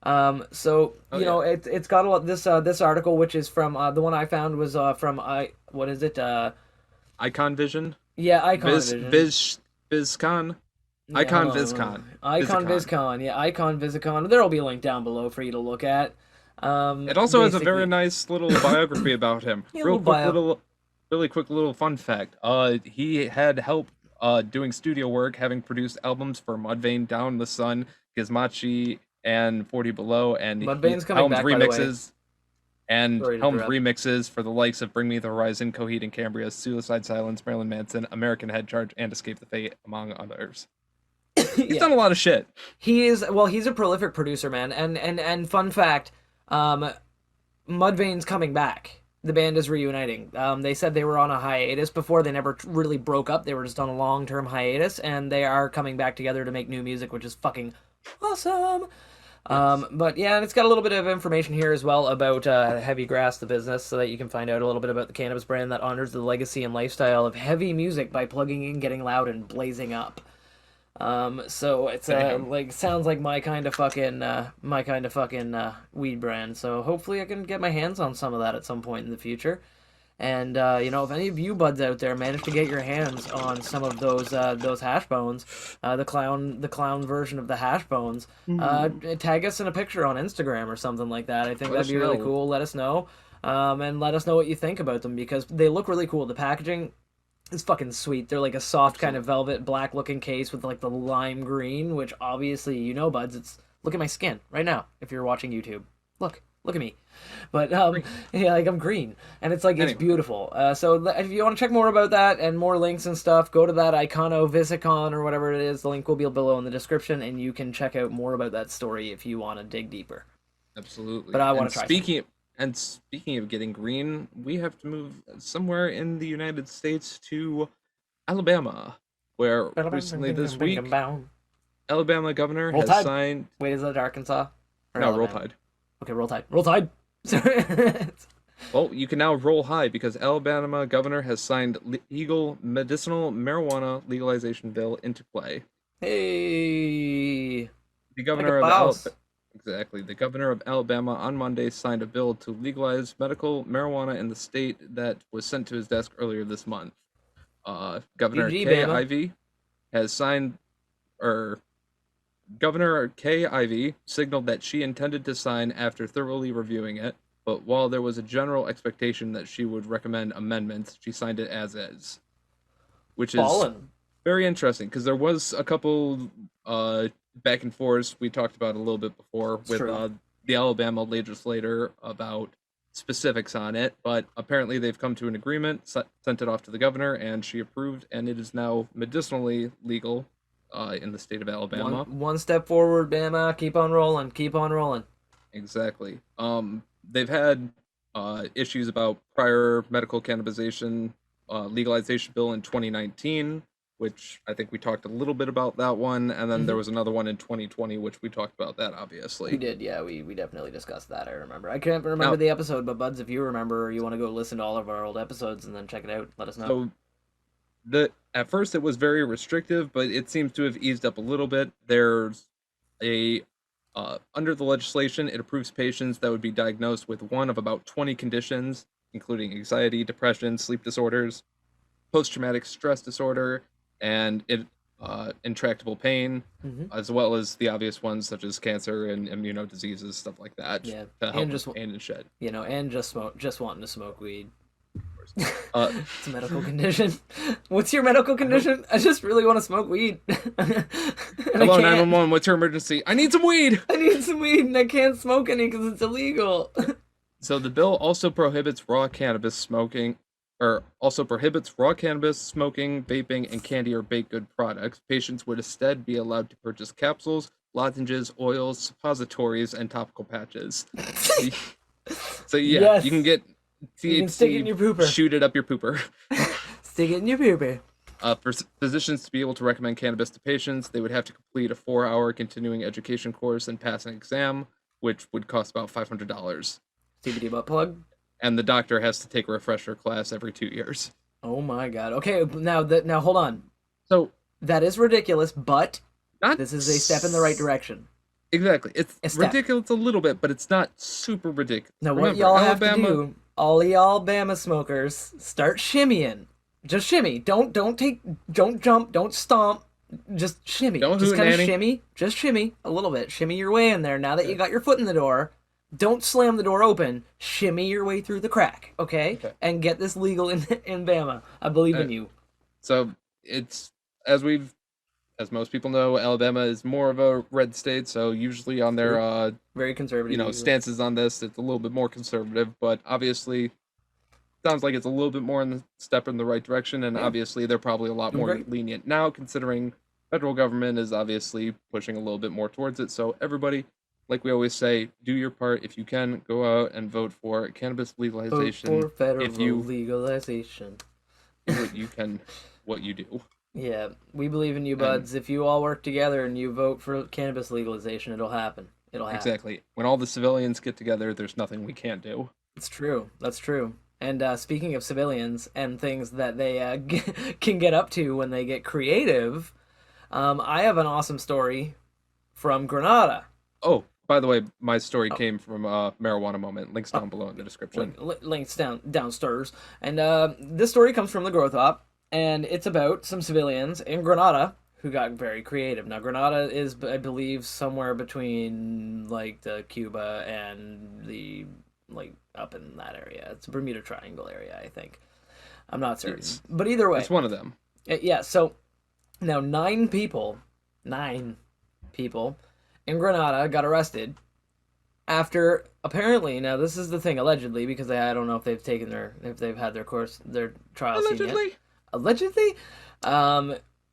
So Oh yeah. it's got a lot. This article, which is from the one I found was from what is it? Icon Vision? Yeah, Icon Viz Vision. Viz VizCon? Yeah, hold Icon on. VizCon. Icon VizCon. VizCon. Yeah, Icon VizCon. There'll be a link down below for you to look at. It also has a very Basically, nice little biography about him. yeah, a little bio. Really quick little fun fact. He had help doing studio work, having produced albums for Mudvayne, Down the Sun, Gizmachi, and 40 Below, and he Mudvayne's coming back, by the way. Sorry to helmed interrupt. remixes for the likes of Bring Me the Horizon, Coheed and Cambria, Suicide Silence, Marilyn Manson, American Head Charge, and Escape the Fate, among others. He's Yeah, done a lot of shit. he is. Well, he's a prolific producer, man. And fun fact, um, Mudvayne's coming back. The band is reuniting. They said they were on a hiatus before. They never really broke up. They were just on a long-term hiatus, and they are coming back together to make new music, which is fucking awesome. Yes. But yeah, and it's got a little bit of information here as well about Heavy Grass, the business, so that you can find out a little bit about the cannabis brand that honors the legacy and lifestyle of heavy music by plugging in, getting loud, and blazing up. So it's Damn. like sounds like my kind of fucking weed brand. So hopefully I can get my hands on some of that at some point in the future. And if any of you buds out there manage to get your hands on some of those hash bones, the clown version of the hash bones, tag us in a picture on Instagram or something like that. I think Let that'd us be really know. cool. Let us know, and let us know what you think about them, because they look really cool. The packaging is fucking sweet. They're like a soft kind of Absolutely. velvet black looking case with like the lime green, which obviously buds. It's look at my skin right now. If you're watching YouTube, look at me. But Green. yeah, like I'm green, and it's Anyway, beautiful. So if you want to check more about that and more links and stuff, go to that Icono Visicon or whatever it is. The link will be below in the description, and you can check out more about that story if you want to dig deeper. absolutely. But I want And to try some. speaking of getting green, we have to move somewhere in the United States to Alabama, where recently this week, Alabama governor Roll has Tide. signed. Wait, is that Arkansas or No, Roll Alabama? Tide. Okay, Roll Tide. Roll Tide. Sorry. Well, you can now roll high because Alabama governor has signed legal medicinal marijuana legalization bill into play. Hey, The like a governor of boss. Exactly. The governor of Alabama on Monday signed a bill to legalize medical marijuana in the state that was sent to his desk earlier this month. Governor GG, Kay Bama. Ivey has signed, or Governor Kay Ivey signaled that she intended to sign after thoroughly reviewing it, but while there was a general expectation that she would recommend amendments, she signed it as is, which is Fallen. very interesting because there was a couple back and forth we talked about a little bit before It's with true. the Alabama legislator about specifics on it, but apparently they've come to an agreement, sent it off to the governor, and she approved, and it is now medicinally legal in the state of Alabama. One step forward, Bama. Keep on rolling. Keep on rolling. Exactly. They've had issues about prior medical cannabisation legalization bill in 2019, which I think we talked a little bit about that one, and then there was another one in 2020, which we talked about that, obviously. We did, yeah. We definitely discussed that, I remember. I can't remember the episode, but Buds, if you remember, or you want to go listen to all of our old episodes and then check it out, let us know. So, at first it was very restrictive, but it seems to have eased up a little bit. There's under the legislation, it approves patients that would be diagnosed with one of about 20 conditions, including anxiety, depression, sleep disorders, post-traumatic stress disorder, and intractable pain, as well as the obvious ones such as cancer and immunodiseases, stuff like that. Yeah, to help and shed. And just wanting to smoke weed. It's a medical condition. What's your medical condition? I just really want to smoke weed. Hello, 911. What's your emergency? I need some weed. I need some weed, and I can't smoke any because it's illegal. So the bill also prohibits raw cannabis smoking, vaping, and candy or baked good products. Patients would instead be allowed to purchase capsules, lozenges, oils, suppositories, and topical patches. So yeah, yes. You can get THC, you can stick it in your pooper. Shoot it up your pooper. Stick it in your pooper. For physicians to be able to recommend cannabis to patients, they would have to complete a 4-hour continuing education course and pass an exam, which would cost about $500. CBD butt plug? And the doctor has to take a refresher class every 2 years. Oh my god. Okay, now hold on. So that is ridiculous, but this is a step in the right direction. Exactly. It's ridiculous a little bit, but it's not super ridiculous. Now what y'all have to do, all y'all Bama smokers, start shimmying. Just shimmy. Don't jump, don't stomp. Just shimmy. Just kind of shimmy. Just shimmy a little bit. Shimmy your way in there. Now that you got your foot in the door, don't slam the door open. Shimmy your way through the crack, okay? And get this legal in Bama. I believe in you. So it's as most people know, Alabama is more of a red state. So usually on their very conservative, stances on this, it's a little bit more conservative. But obviously, sounds like it's a little bit more in the step in the right direction, and obviously they're probably a lot more lenient now, considering federal government is obviously pushing a little bit more towards it. So everybody, like we always say, do your part. If you can, go out and vote for cannabis legalization. Vote for federal legalization. What you do. Yeah, we believe in you, buds. If you all work together and you vote for cannabis legalization, it'll happen. It'll happen. Exactly. When all the civilians get together, there's nothing we can't do. It's true. That's true. And speaking of civilians and things that they can get up to when they get creative, I have an awesome story from Grenada. Oh, by the way, my story came from Marijuana Moment. Links down below in the description. Links downstairs. And this story comes from the Growth Op, and it's about some civilians in Grenada who got very creative. Now, Grenada is, I believe, somewhere between like the Cuba and the up in that area. It's a Bermuda Triangle area, I think. I'm not certain. But either way. It's one of them. Yeah, so now 9 people in Grenada got arrested after apparently, now this is the thing, allegedly, because I don't know if they've had their trial seen yet. Allegedly?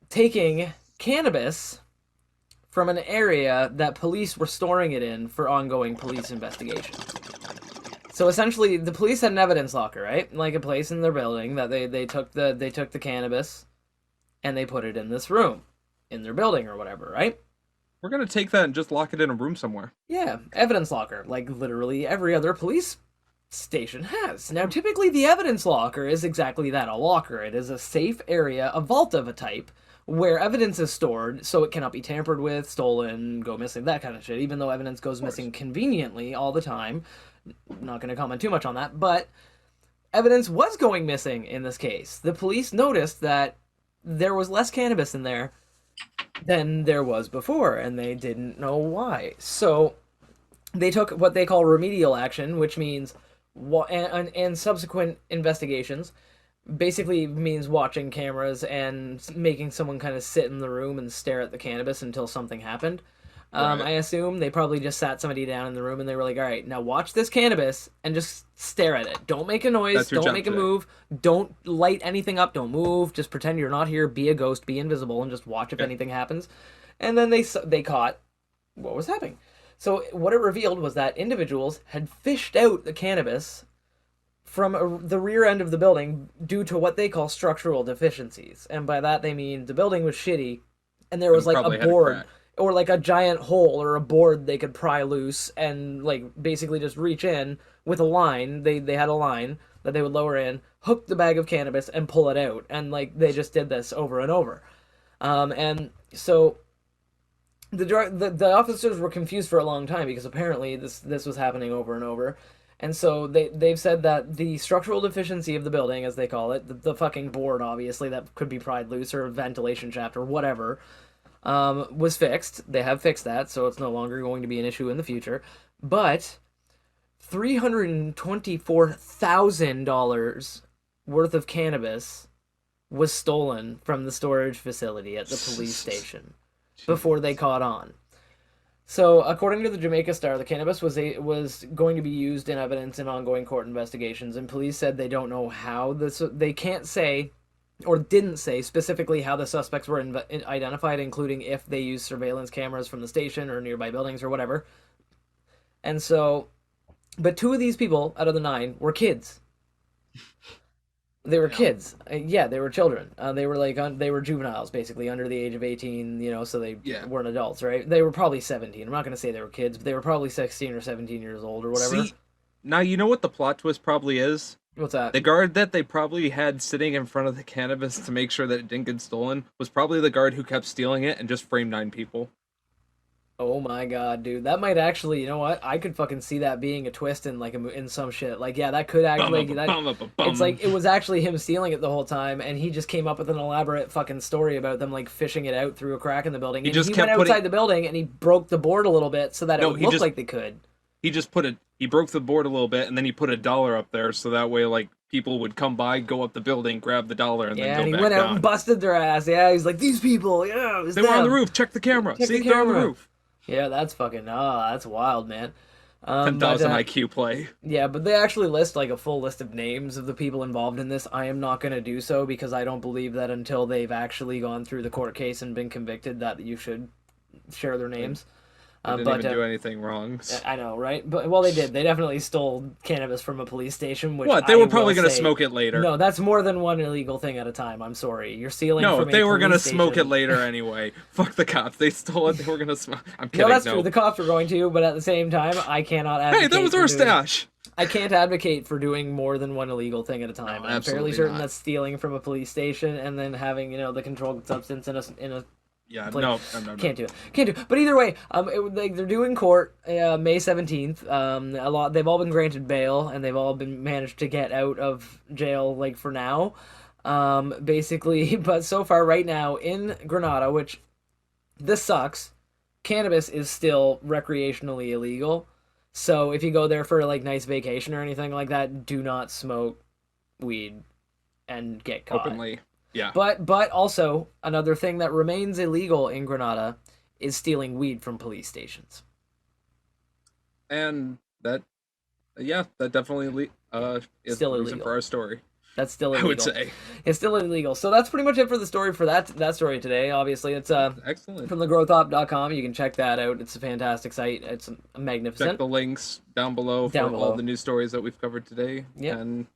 Taking cannabis from an area that police were storing it in for ongoing police investigation. So essentially, the police had an evidence locker, right? Like a place in their building that they took the cannabis, and they put it in this room, in their building or whatever, right? We're gonna take that and just lock it in a room somewhere. Yeah, evidence locker, like literally every other police station has. Now, typically the evidence locker is exactly that, a locker. It is a safe area, a vault of a type, where evidence is stored so it cannot be tampered with, stolen, go missing, that kind of shit, even though evidence goes missing conveniently all the time. Not going to comment too much on that, but evidence was going missing in this case. The police noticed that there was less cannabis in there than there was before, and they didn't know why. So they took what they call remedial action, which means, and subsequent investigations, basically means watching cameras and making someone kind of sit in the room and stare at the cannabis until something happened. I assume they probably just sat somebody down in the room and they were like, all right, now watch this cannabis and just stare at it. Don't make a noise. Don't make a move. Don't light anything up. Don't move. Just pretend you're not here. Be a ghost. Be invisible and just watch if anything happens. And then they caught what was happening. So what it revealed was that individuals had fished out the cannabis from the rear end of the building due to what they call structural deficiencies. And by that they mean the building was shitty and there was like a board or like a giant hole or a board they could pry loose and like basically just reach in with a line. They had a line that they would lower in, hook the bag of cannabis and pull it out. And like they just did this over and over. And so the officers were confused for a long time because apparently this was happening over and over. And so they've said that the structural deficiency of the building, as they call it, the fucking board, obviously, that could be pried loose or a ventilation shaft or whatever, was fixed. They have fixed that, so it's no longer going to be an issue in the future. But $324,000 worth of cannabis was stolen from the storage facility at the police station before they caught on. So, according to the Jamaica Star, the cannabis was going to be used in evidence in ongoing court investigations, and police said they don't know how they can't say, or didn't say specifically how the suspects were identified, including if they used surveillance cameras from the station or nearby buildings or whatever. And so, but 2 of these people out of the 9 were kids. They were kids. Yeah, they were children. They were they were juveniles, basically, under the age of 18, so they weren't adults, right? They were probably 17. I'm not going to say they were kids, but they were probably 16 or 17 years old or whatever. See, now you know what the plot twist probably is? What's that? The guard that they probably had sitting in front of the cannabis to make sure that it didn't get stolen was probably the guard who kept stealing it and just framed 9 people. Oh my god, dude. That might actually, you know what? I could fucking see that being a twist in in some shit. Like, yeah, that could actually... It's like, it was actually him stealing it the whole time, and he just came up with an elaborate fucking story about them, like, fishing it out through a crack in the building. He went outside the building, and he broke the board a little bit so that it looked like they could. He broke the board a little bit, and then he put $1 up there, so that way, like, people would come by, go up the building, grab the $1, and then go back down. Yeah, and he went out and busted their ass. Yeah, he's like, these people, yeah, it was They were on the roof. Check the camera. See, they're on the roof. Yeah, that's fucking, that's wild, man. 10,000 IQ play. Yeah, but they actually list, like, a full list of names of the people involved in this. I am not going to do so because I don't believe that until they've actually gone through the court case and been convicted that you should share their names. They didn't even do anything wrong. I know, right? But well, they did. They definitely stole cannabis from a police station. Which They were probably going to smoke it later. No, that's more than one illegal thing at a time. I'm sorry, you're stealing. No, from they were going to smoke it later anyway. Fuck the cops. They stole it. They were going to smoke. I'm kidding. No, that's true. The cops were going to, but at the same time, I cannot advocate. Hey, that was our stash. I can't advocate for doing more than one illegal thing at a time. No, I'm fairly certain that's stealing from a police station and then having the controlled substance in a Yeah, like, no. Can't do it. But either way, they're due in court May 17th. They've all been granted bail and they've all been managed to get out of jail, like, for now, basically. But so far, right now in Grenada, which this sucks, cannabis is still recreationally illegal. So if you go there for like nice vacation or anything like that, do not smoke weed and get caught openly. Yeah. But also, another thing that remains illegal in Grenada is stealing weed from police stations. And that definitely is still the reason illegal for our story. That's still illegal. I would say. It's still illegal. So that's pretty much it for the story for that story today. Obviously, it's excellent. From thegrowthop.com. You can check that out. It's a fantastic site. It's magnificent. Check the links down below all the news stories that we've covered today. Yeah. And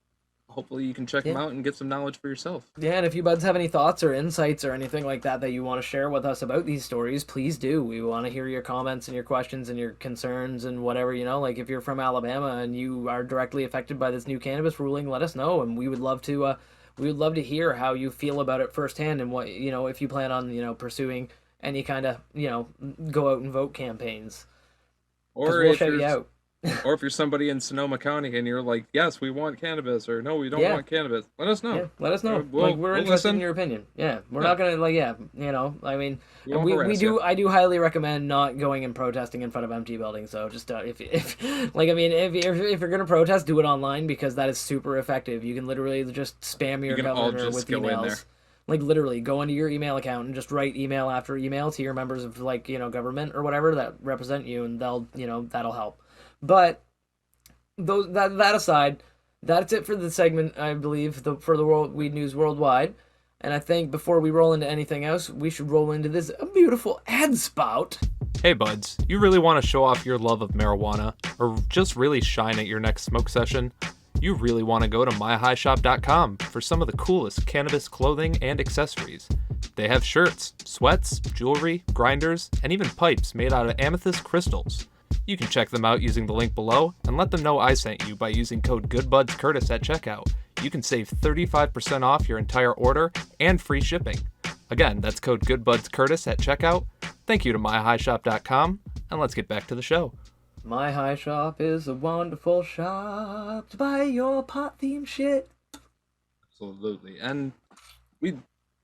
hopefully you can check them out and get some knowledge for yourself. Yeah, and if you buds have any thoughts or insights or anything like that you want to share with us about these stories, please do. We want to hear your comments and your questions and your concerns and whatever, like if you're from Alabama and you are directly affected by this new cannabis ruling, let us know, and we would love to hear how you feel about it firsthand and what, if you plan on, pursuing any kind of, go out and vote campaigns. Or we'll show you out. Or if you're somebody in Sonoma County and you're like, yes, we want cannabis, or no, we don't want cannabis, let us know. Yeah, let us know. We're interested in your opinion. Yeah, we're not gonna I mean, I do highly recommend not going and protesting in front of empty buildings. So just if you're gonna protest, do it online because that is super effective. You can literally just spam your governor with emails. Like literally go into your email account and just write email after email to your members of like, government or whatever that represent you, and they'll, that'll help. But that aside, that's it for the segment, I believe, for the World Weed News Worldwide. And I think before we roll into anything else, we should roll into this beautiful ad spout. Hey buds, you really want to show off your love of marijuana, or just really shine at your next smoke session? You really want to go to myhighshop.com for some of the coolest cannabis clothing and accessories. They have shirts, sweats, jewelry, grinders, and even pipes made out of amethyst crystals. You can check them out using the link below and let them know I sent you by using code GoodBudsCurtis at checkout. You can save 35% off your entire order and free shipping. Again, that's code GoodBudsCurtis at checkout. Thank you to myhighshop.com, and let's get back to the show. My High Shop is a wonderful shop to buy your pot themed shit. Absolutely. And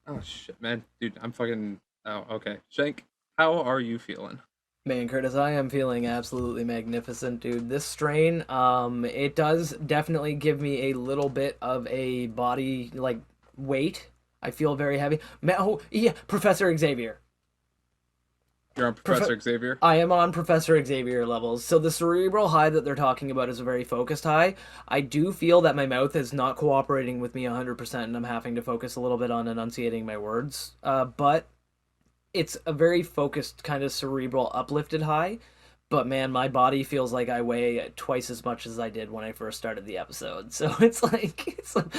oh shit, man. Dude, I'm fucking, oh, okay. Shank, how are you feeling? Man, Curtis, I am feeling absolutely magnificent, dude. This strain, it does definitely give me a little bit of a body, like, weight. I feel very heavy. Oh, yeah, Professor Xavier. You're on Professor Xavier? I am on Professor Xavier levels. So the cerebral high that they're talking about is a very focused high. I do feel that my mouth is not cooperating with me 100%, and I'm having to focus a little bit on enunciating my words. But it's a very focused kind of cerebral uplifted high. But man, my body feels like I weigh twice as much as I did when I first started the episode. So it's like some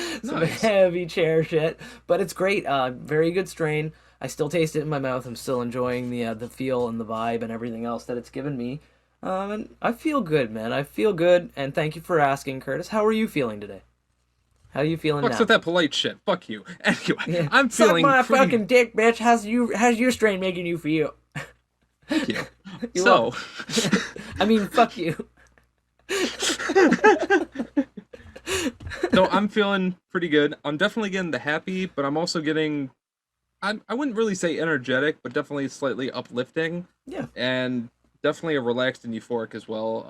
heavy chair shit. But it's great. Very good strain. I still taste it in my mouth. I'm still enjoying the feel and the vibe and everything else that it's given me. And I feel good, man. I feel good. And thank you for asking, Curtis. How are you feeling today? How are you feeling now? Fuck's with that polite shit. Fuck you. Anyway, Yeah. I'm feeling Suck my pretty... fucking dick, bitch. How's your strain making you feel? Thank you. You're So, I mean, fuck you. no, I'm feeling pretty good. I'm definitely getting the happy, but I'm also getting, I wouldn't really say energetic, but definitely slightly uplifting. Yeah. And definitely a relaxed and euphoric as well.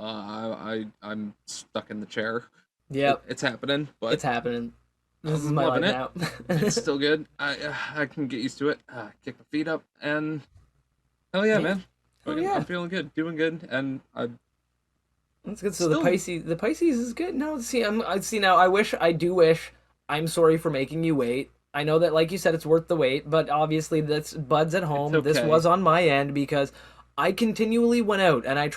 I'm stuck in the chair. Yep. It's happening, but It's happening. This is I'm my life loving now. it's still good. I can get used to it. Kick my feet up, and hell yeah, man. Oh, yeah. I'm feeling good, doing good, and That's good. So Still- the Pisces is good. No, see, now. I do wish. I'm sorry for making you wait. I know that, like you said, it's worth the wait, but obviously that's Bud's at home. It's This okay. was on my end because I continually went out and I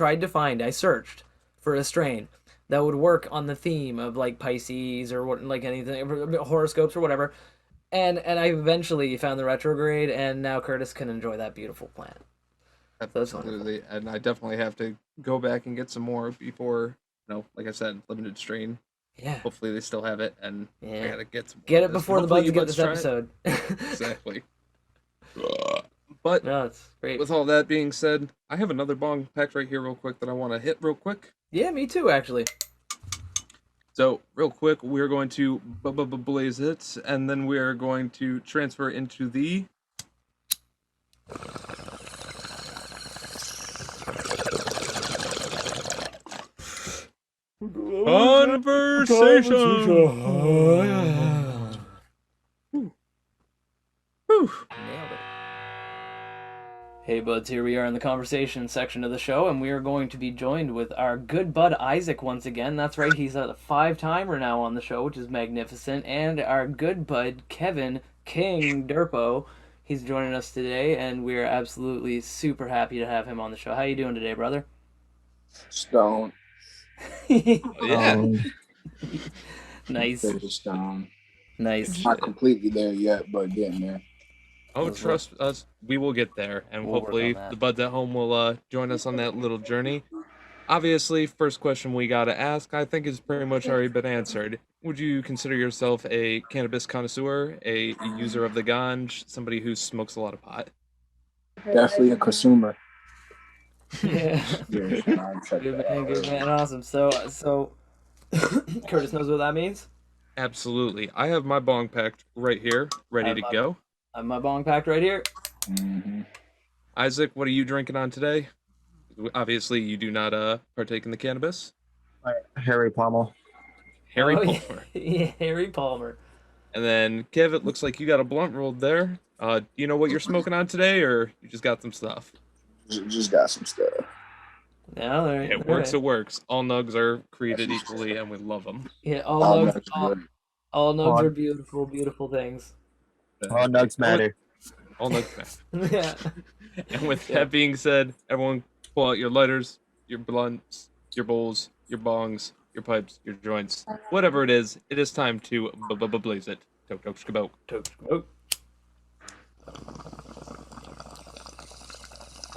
searched for a strain that would work on the theme of like Pisces or what, like anything, horoscopes or whatever. And I eventually found the retrograde, and now Curtis can enjoy that beautiful plant. That's absolutely, and I definitely have to go back and get some more before, like I said, limited strain. Yeah. Hopefully they still have it, and I Yeah. gotta get some. Get more it of this. before the Hopefully buds you get this try it. episode. Exactly. But No, it's great. with all that being said, I have another bong packed right here real quick that I want to hit real quick. Yeah, me too, actually. So real quick, we're going to blaze it, and then we're going to transfer into the conversation. Whew. Nailed it. Hey buds, here we are in the conversation section of the show, and we are going to be joined with our good bud Isaac once again. That's right, he's a 5-timer now on the show, which is magnificent. And our good bud Kevin King Durpo, he's joining us today, and we're absolutely super happy to have him on the show. How you doing today, brother? Stone. Yeah. Nice. Pretty stone. Nice. Not completely there yet, but getting there. Oh, Those trust us, we will get there, and We'll work hopefully on that. the buds at home will join us on that little journey. Obviously, first question we gotta ask, I think, is pretty much already been answered. Would you consider yourself a cannabis connoisseur, a user of the ganj, somebody who smokes a lot of pot? Definitely a consumer. Yeah. Yeah, I'll check Good that man, out. good man. Awesome. So Curtis knows what that means? Absolutely. I have my bong packed right here, ready to go. I have my bong packed right here. Mm-hmm. Isaac, what are you drinking on today? Obviously, you do not partake in the cannabis. Harry Pommel. Harry Oh, Palmer. Yeah, Harry Palmer. And then Kev, it looks like you got a blunt rolled there. Do you know what you're smoking on today, or you just got some stuff? Just got some stuff. Yeah, all right. It works. It works. All nugs are created equally, and we love them. Yeah, All nuts are great. all nugs are beautiful, beautiful things. All nugs matter. All nugs matter. Yeah. And with that being said, everyone pull out your lighters, your blunts, your bowls, your bongs, your pipes, your joints, whatever it is time to blaze it. Tok tok shkabok.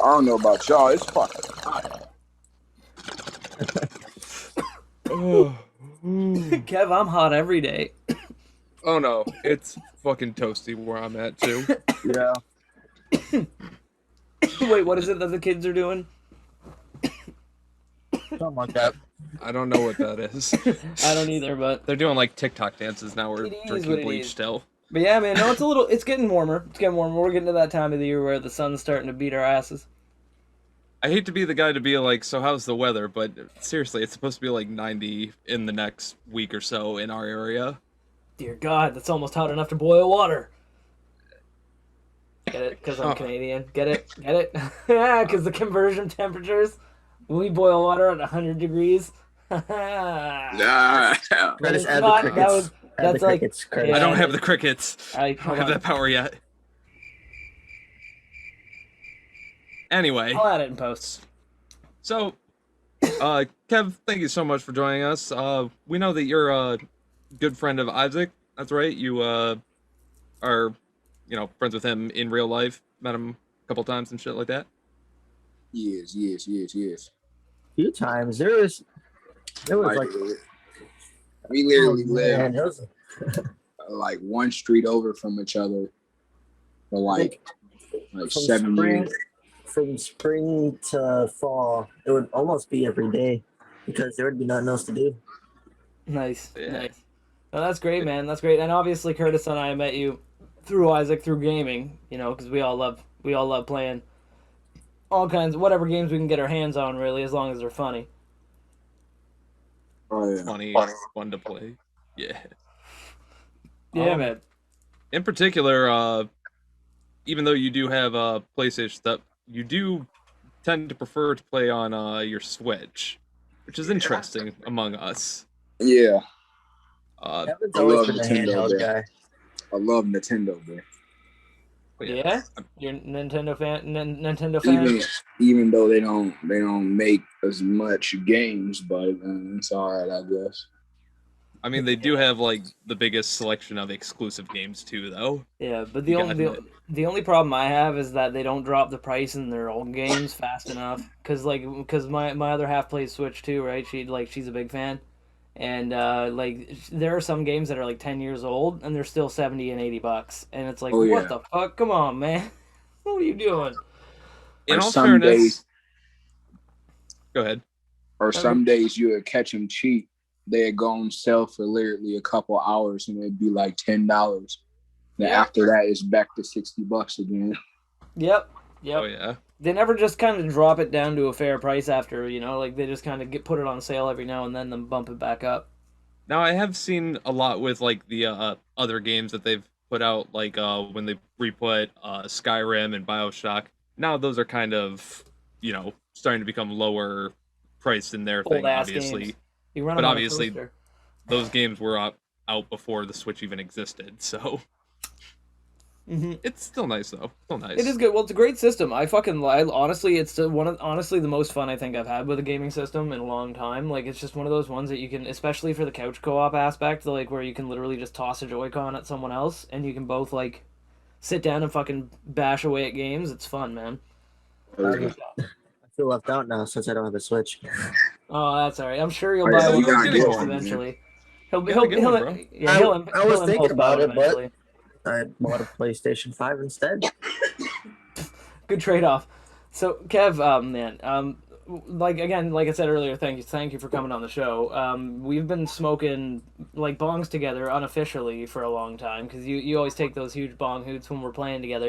I don't know about y'all. It's fucking hot. Oh. Kev, I'm hot every day. Oh no, it's fucking toasty where I'm at too. Yeah. Wait, what is it that the kids are doing? Something like that. I don't know what that is. I don't either, but They're doing like TikTok dances now. We're It is drinking what it bleach is. still. but yeah, man, no, it's getting warmer. It's getting warmer. We're getting to that time of the year where the sun's starting to beat our asses. I hate to be the guy to be like, so how's the weather? But seriously, it's supposed to be like 90 in the next week or so in our area. Dear God, that's almost hot enough to boil water. Get it? Because I'm Canadian. Get it? Get it? Yeah, because the conversion temperatures. When we boil water at 100 degrees. Nah. That is add not- the that crickets. was- Add that's the like- crickets. Yeah. I don't have the crickets. I I don't have that power yet. Anyway, I'll add it in post. so, Kev, thank you so much for joining us. We know that you're a good friend of Isaac. That's right. You are, friends with him in real life. Met him a couple times and shit like that. Yes. A few times. There was like we literally man, live it was like one street over from each other for like from 7 spring, years. from spring to fall. It would almost be every day because there would be nothing else to do. Nice. Yeah. Nice. No, that's great, man. That's great. And obviously, Curtis and I met you through Isaac, through gaming, because we all love playing all kinds of whatever games we can get our hands on, really, as long as they're funny. Oh yeah. Funny, fun to play. Yeah. Yeah, man. In particular, even though you do have PlayStation stuff, you do tend to prefer to play on your Switch, which is interesting among us. Yeah. Kevin's I always love been a Nintendo, handheld bro. guy. I love Nintendo, bro. But Yeah? You're a Nintendo fan? Nintendo fan? Even though they don't make as much games, but it's all right, I guess. I mean, they do have like the biggest selection of exclusive games too, though. Yeah, but You gotta the only problem I have is that they don't drop the price in their old games fast enough. Cause my other half plays Switch too, right? She's a big fan, and there are some games that are like 10 years old and they're still $70 and $80, and it's like, Oh, what yeah. the fuck? Come on, man, what are you doing? In Or all some fairness, days- go ahead. Or some days you would catch them cheap. They'd go on sale for literally a couple hours and it'd be like $10. Then Yeah. after that, it's back to $60 again. Yep. Oh yeah. They never just kind of drop it down to a fair price after, like they just kind of put it on sale every now and then bump it back up. Now I have seen a lot with like the other games that they've put out, like when they re-put Skyrim and BioShock. Now those are kind of starting to become lower priced in their thing, Old-ass obviously. games. You run But them on a obviously- toaster. Those games were out before the Switch even existed, so it's still nice though. Still nice. It is good. Well, it's a great system. Honestly, it's honestly the most fun I think I've had with a gaming system in a long time. Like, it's just one of those ones that you can, especially for the couch co-op aspect, like where you can literally just toss a Joy-Con at someone else and you can both like sit down and fucking bash away at games. It's fun, man. I feel left out now since I don't have a Switch. Oh, that's alright. I'm sure you'll Oh, buy yeah, one you gotta for get Switch one, man. eventually. You gotta get one, bro. I was thinking impulse about buy it, but- eventually. I bought a PlayStation 5 instead. Good trade-off. So, Kev, man, like I said earlier, thank you for coming on the show. We've been smoking like bongs together unofficially for a long time because you always take those huge bong hoots when we're playing together,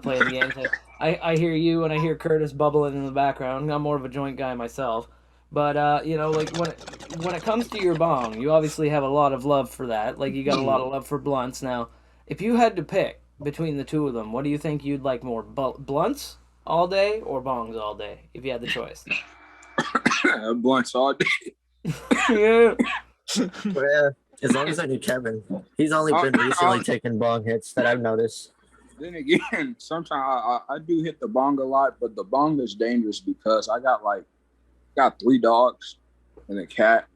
playing the games. I hear you and I hear Curtis bubbling in the background. I'm more of a joint guy myself, but like when it comes to your bong, you obviously have a lot of love for that. Like, you got a lot of love for blunts. Now, if you had to pick between the two of them, what do you think you'd like more? Blunts all day or bongs all day, if you had the choice? Blunts all day. Yeah. Yeah, as long as I knew Kevin, he's only been recently taking bong hits that I've noticed. Then again, sometimes I do hit the bong a lot, but the bong is dangerous because I got 3 dogs and a cat,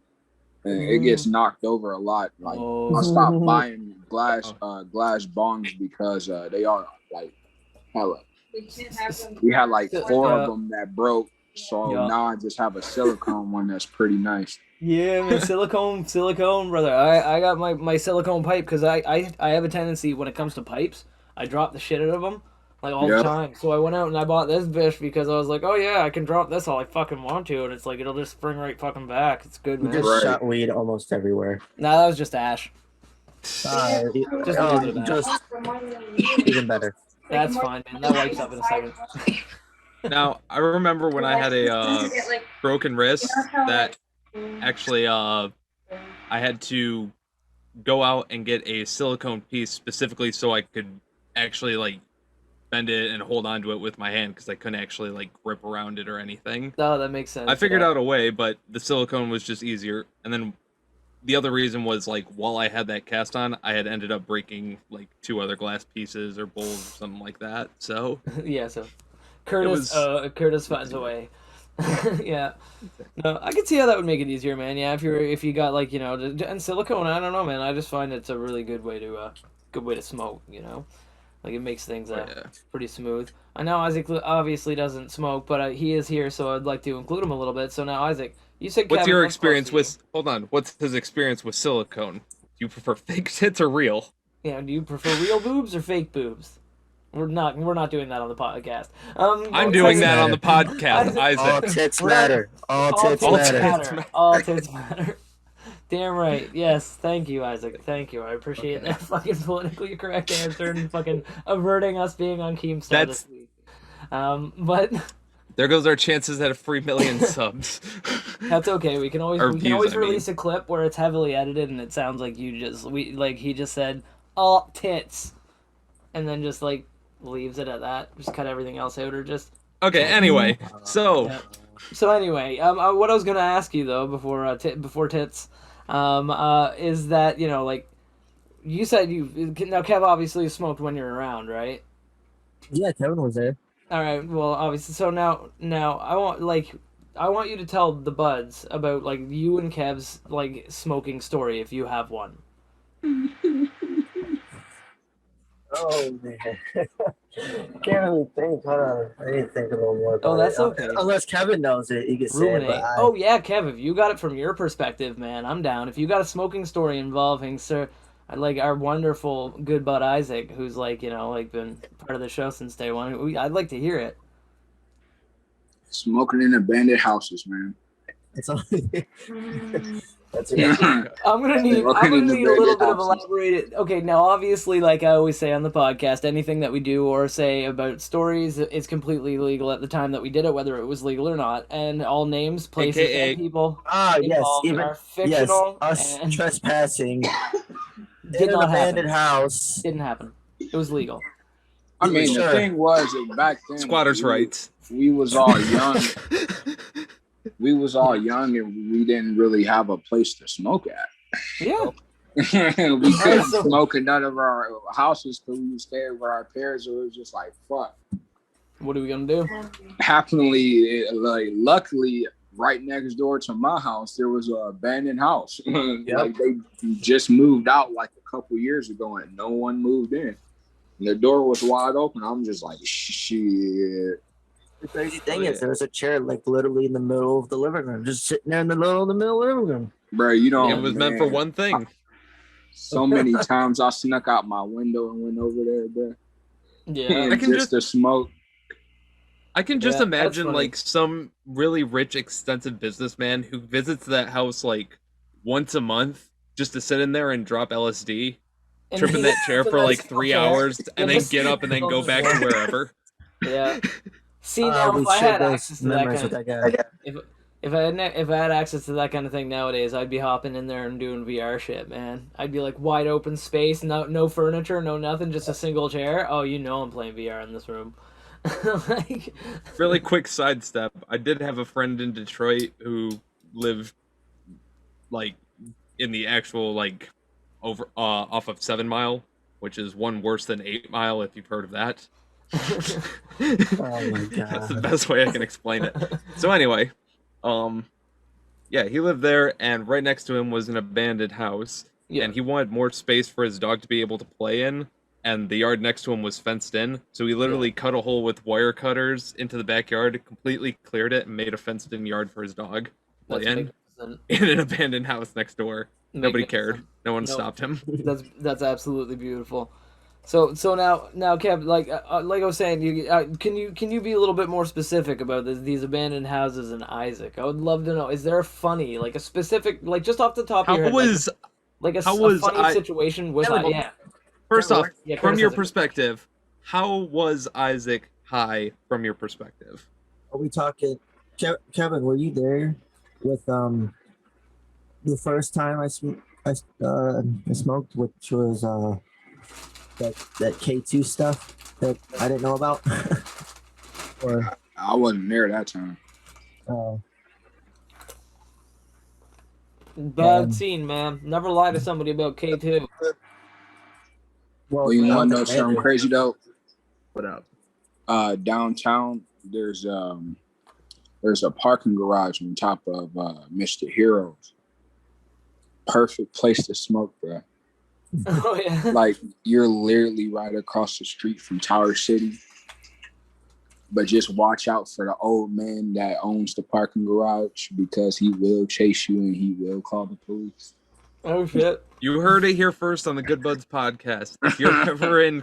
and it gets knocked over a lot. Like I stopped buying glass bongs because they all like we had like 4 of them that broke. So now I just have a silicone one that's pretty nice. Yeah, man, silicone, brother. I got my silicone pipe because I have a tendency when it comes to pipes, I drop the shit out of them like all the time. So I went out and I bought this bitch because I was like, oh yeah, I can drop this all I fucking want to, and it's like it'll just spring right fucking back. It's good, man. You just shot weed almost everywhere. Nah, that was just ash. Just even better. That's fine, man. That wipes up in a second. Now, I remember when I had a broken wrist that actually I had to go out and get a silicone piece specifically so I could actually like bend it and hold onto it with my hand because I couldn't actually like grip around it or anything. No, that makes sense. I figured out a way, but the silicone was just easier. And then the other reason was like while I had that cast on, I had ended up breaking like 2 other glass pieces or bowls or something like that. So yeah, so Curtis finds a way. Yeah, no, I could see how that would make it easier, man. Yeah, if you got like and silicone, I don't know, man. I just find it's a really good way to smoke. Like it makes things pretty smooth. I know Isaac obviously doesn't smoke, but he is here, so I'd like to include him a little bit. So now, Isaac, you said what's Kevin, your experience with? Hold on, what's his experience with silicone? Do you prefer fake tits or real? Yeah, do you prefer real boobs or fake boobs? We're not doing that on the podcast. I'm doing that on the podcast, Isaac. All tits matter. All tits matter. All tits matter. Damn right. Yes. Thank you, Isaac. Thank you. I appreciate that fucking politically correct answer and fucking averting us being on Keemstar this week. But there goes our chances at a free million subs. That's okay. We can always release a clip where it's heavily edited and it sounds like he just said all tits, and then just like leaves it at that. Just cut everything else out, or just okay. Anyway, so anyway, what I was gonna ask you though before tits, is that like you said now Kev obviously smoked when you're around, right? Yeah, Kevin was there. All right. Well, obviously. So now I want you to tell the buds about like you and Kev's like smoking story if you have one. Oh man, can't really think. Hold on, I need to think a little more. About that's okay. Unless Kevin knows it, you can say it. But Oh yeah, Kev, if you got it from your perspective, man, I'm down. If you got a smoking story involving like our wonderful good bud Isaac, who's like been part of the show since day one, I'd like to hear it. Smoking in abandoned houses, man. It's only. That's it. I'm gonna need a little bit of elaborated. Okay, now obviously, like I always say on the podcast, anything that we do or say about stories is completely legal at the time that we did it, whether it was legal or not. And all names, places, and people even are fictional. Us trespassing did not abandoned house didn't happen. It was legal. I mean, the thing was back then, squatters' rights. We was all young. We was all young and we didn't really have a place to smoke at. Yeah. We couldn't smoke in none of our houses because we would stay with our parents, so it was just like, fuck. What are we gonna do? Happily, luckily, right next door to my house, there was an abandoned house. Like they just moved out like a couple years ago and no one moved in. And the door was wide open. I'm just like, shit. The crazy thing is, there was a chair like literally in the middle of the living room, just sitting there in the middle of the living room. Bro, you know, it was meant for one thing. So many times I snuck out my window and went over there, bro. Yeah, I can just to smoke. I can just imagine like some really rich, extensive businessman who visits that house like once a month just to sit in there and drop LSD, trip in that chair for like 3 hours, and then get up and then go back to wherever. Yeah. See, now if I had access to that kind of, If I had access to that kind of thing nowadays, I'd be hopping in there and doing VR shit, man. I'd be like wide open space, no furniture, no nothing, just a single chair. Oh, you know I'm playing VR in this room. Like, Really quick sidestep. I did have a friend in Detroit who lived like in the actual like over off of 7 Mile, which is one worse than 8 Mile if you've heard of that. Oh my That's the god. best way I can explain it. So anyway, um yeah, he lived there and right next to him was an abandoned house yeah, and he wanted more space for his dog to be able to play in and the yard next to him was fenced in. So he literally cut a hole with wire cutters into the backyard, completely cleared it and made a fenced in yard for his dog to play that's in magnificent. in an abandoned house next door. Nobody cared. Magnificent. No one No, stopped him. that's absolutely beautiful. So now, Kev, like I was saying, can you be a little bit more specific about these abandoned houses in Isaac? I would love to know. Is there a funny, like a specific, like just off the top of How your head, was like how a was funny I situation with Kevin, yeah, First off, yeah, from your criticism. perspective, how was Isaac high from your perspective? Are we talking, Kevin? Were you there with the first time I smoked, which was that K2 stuff that I didn't know about, or I wasn't there that time. uh, Bad um, scene, man. Never lie to somebody about K2. well, You I want to know wasn't something there. crazy though? What up? Downtown, there's a parking garage on top of Mr. Heroes. Perfect place to smoke, bro. Oh yeah. Like you're literally right across the street from Tower City. But just watch out for the old man that owns the parking garage because he will chase you and he will call the police. Oh shit. You heard it here first on the Good Buds podcast. If you're ever in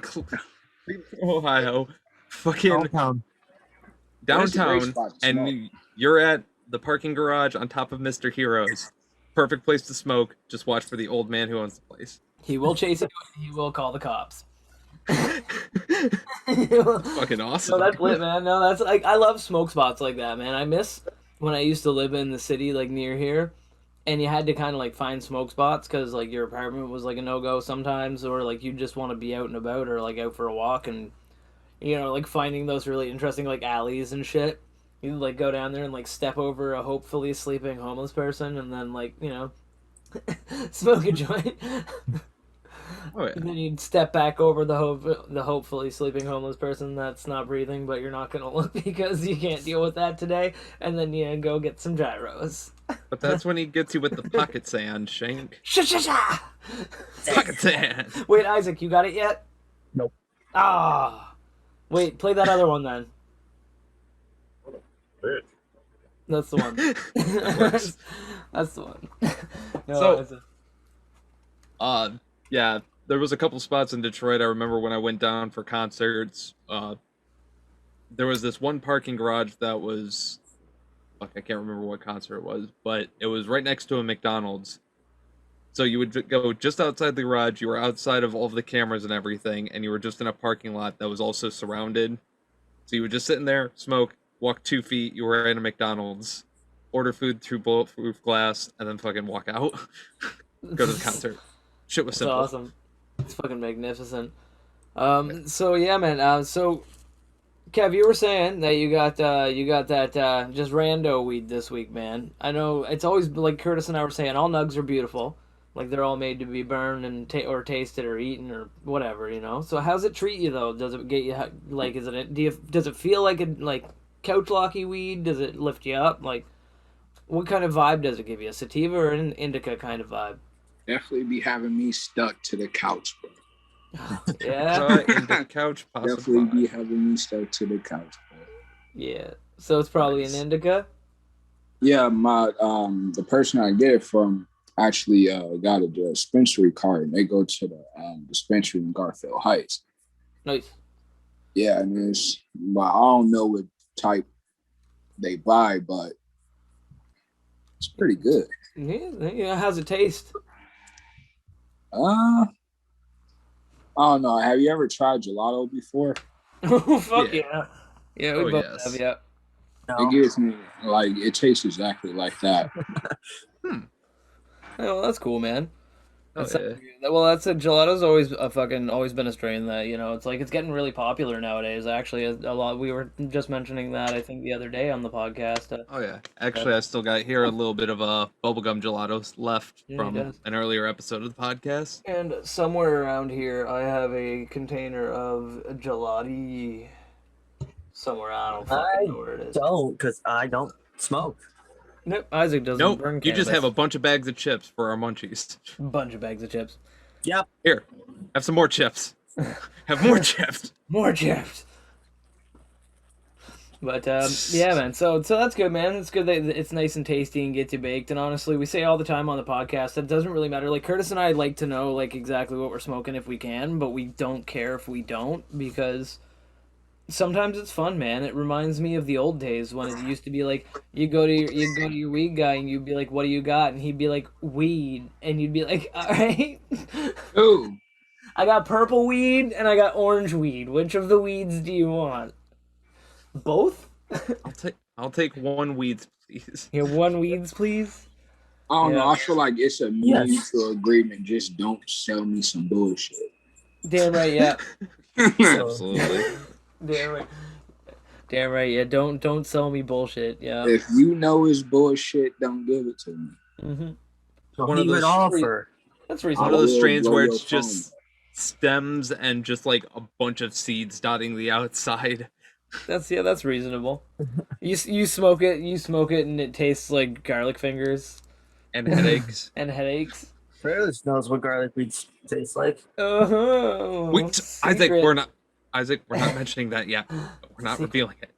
Ohio, fucking Downtown. But it's a great downtown, spot to smoke. and you're at the parking garage on top of Mr. Heroes, perfect place to smoke. Just watch for the old man who owns the place. He will chase you and he will call the cops. Fucking awesome. No, that's lit, man. No, that's like I love smoke spots like that, man. I miss when I used to live in the city, like near here, and you had to kind of like find smoke spots because like your apartment was like a no go sometimes, or like you just want to be out and about or like out for a walk, and like finding those really interesting like alleys and shit. You like go down there and like step over a hopefully sleeping homeless person, and then like smoke a joint. Oh yeah. And then you'd step back over the hopefully sleeping homeless person that's not breathing, but you're not gonna look because you can't deal with that today. And then you go get some gyros. But that's when he gets you with the pocket sand, Shank. Sha. Pocket sand. Wait, Isaac, you got it yet? Nope. Ah. Wait, play that other one then. That's the one. works. That's the one. No, So- it's Yeah, there was a couple spots in Detroit. I remember when I went down for concerts. There was this one parking garage that was, fuck, I can't remember what concert it was, but it was right next to a McDonald's. So you would go just outside the garage. You were outside of all of the cameras and everything, and you were just in a parking lot that was also surrounded. So you would just sit in there, smoke, walk 2 feet. You were in a McDonald's, order food through bulletproof glass, and then fucking walk out. Go to the concert. Shit was It's simple. awesome. It's fucking magnificent. So yeah, man. So Kev, you were saying that you got that just rando weed this week, man. I know it's always like Curtis and I were saying, all nugs are beautiful, like they're all made to be burned and or tasted or eaten or whatever, So how's it treat you though? Does it get you like? Does it feel like a like couch locky weed? Does it lift you up? Like, what kind of vibe does it give you? A sativa or an indica kind of vibe? Definitely be having me stuck to the couch, bro. Yeah. In the couch, Definitely be possibly. having me stuck to the couch, bro. Yeah. So it's probably Nice. an indica. Yeah, my the person I get it from actually got a dispensary card, and they go to the dispensary in Garfield Heights. Nice. Yeah, and but I don't know what type they buy, but it's pretty good. Yeah. How's it taste? I don't know. Have you ever tried gelato before? Oh fuck Yeah. yeah. Yeah, we Oh, both yes. have. Yeah. It gives me like it tastes exactly like that. Oh, that's cool, man. Oh That's yeah. well, that's a gelato's always been a strain that it's like it's getting really popular nowadays. Actually, a lot. We were just mentioning that I think the other day on the podcast. Oh yeah. Actually, I still got here a little bit of a bubblegum gelatos left Yeah, he from does. an earlier episode of the podcast. And somewhere around here, I have a container of gelati. Somewhere I don't fucking know where it is. Don't, because I don't smoke. Nope, Isaac doesn't Nope. burn You just cannabis. have a bunch of bags of chips for our munchies. Bunch of bags of chips. Yep. Here, have some more chips. Have more chips. More chips. But yeah, man. So that's good, man. It's good that it's nice and tasty and gets you baked. And honestly, we say all the time on the podcast that it doesn't really matter. Like Curtis and I like to know like exactly what we're smoking if we can, but we don't care if we don't because sometimes it's fun, man. It reminds me of the old days when it used to be like you go to your weed guy and you'd be like, "What do you got?" and he'd be like, "Weed," and you'd be like, "All right." Ooh, I got purple weed and I got orange weed. Which of the weeds do you want? Both? I'll take one weeds, please. Here, one weeds, please. I don't know. Yeah. I feel like it's a mutual agreement. Just don't sell me some bullshit. Damn right, yeah. Absolutely. Damn right. Damn right, yeah. Don't sell me bullshit. Yeah. If you know it's bullshit, don't give it to me. Mm-hmm. One of He would those offer. That's One reasonable. of those will strains blow where your it's just stems and just like a bunch of seeds dotting the outside. That's reasonable. You smoke it, and it tastes like garlic fingers And headaches. and headaches. Curtis knows what garlic weed tastes like. Oh, Wait, Isaac, secret. we're not mentioning that yet. We're not Secret. revealing it.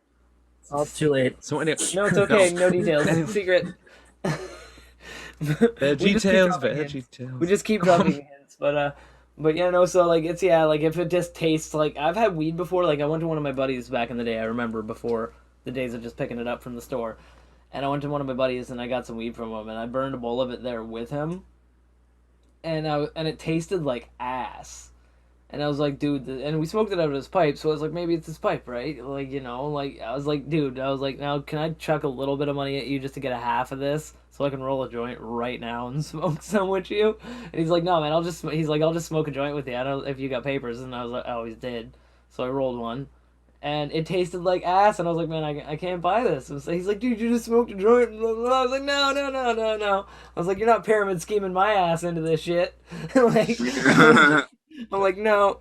Oh, too late. So anyway, No, it's okay. No details. It's secret. Veggie tales, veggie tales. We just keep dropping hints, but yeah, no. So like it's like if it just tastes like I've had weed before. Like I went to one of my buddies back in the day. I remember before the days of just picking it up from the store, and I went to one of my buddies and I got some weed from him and I burned a bowl of it there with him, and it tasted like ass. And I was like, dude, and we smoked it out of his pipe, so I was like, maybe it's his pipe, right? Like, like, I was like, dude, now can I chuck a little bit of money at you just to get a half of this so I can roll a joint right now and smoke some with you? And he's like, no, man, I'll just smoke a joint with you. I don't know if you got papers. And I was like, I always did. So I rolled one. And it tasted like ass, and I was like, man, I can't buy this. And so he's like, dude, you just smoked a joint. And I was like, no. I was like, you're not pyramid scheming my ass into this shit. Like, I'm like, no,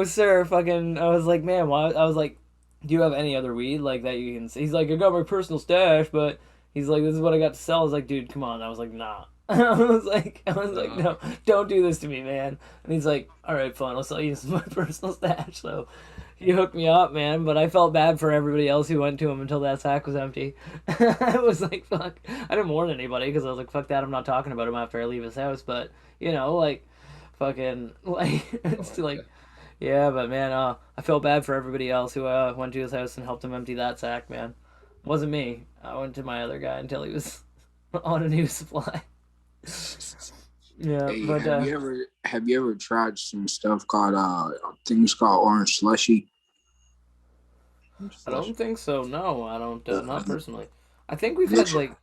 sir. Fucking, I was like, man, why? I was like, do you have any other weed like that you can see? He's like, I got my personal stash, but he's like, this is what I got to sell. I was like, dude, come on. I was like, nah. I was like, no, don't do this to me, man. And he's like, all right, fine, I'll sell you my personal stash. So he hooked me up, man. But I felt bad for everybody else who went to him until that sack was empty. I was like, fuck. I didn't warn anybody because I was like, fuck that. I'm not talking about him after I leave his house. But like. Fucking like it's like yeah, but man, I felt bad for everybody else who went to his house and helped him empty that sack, man. Wasn't me. I went to my other guy until he was on a new supply. Yeah, Hey, but have you ever tried some stuff called things called orange slushy? I don't think so. No, I don't. Not personally. I think we've had like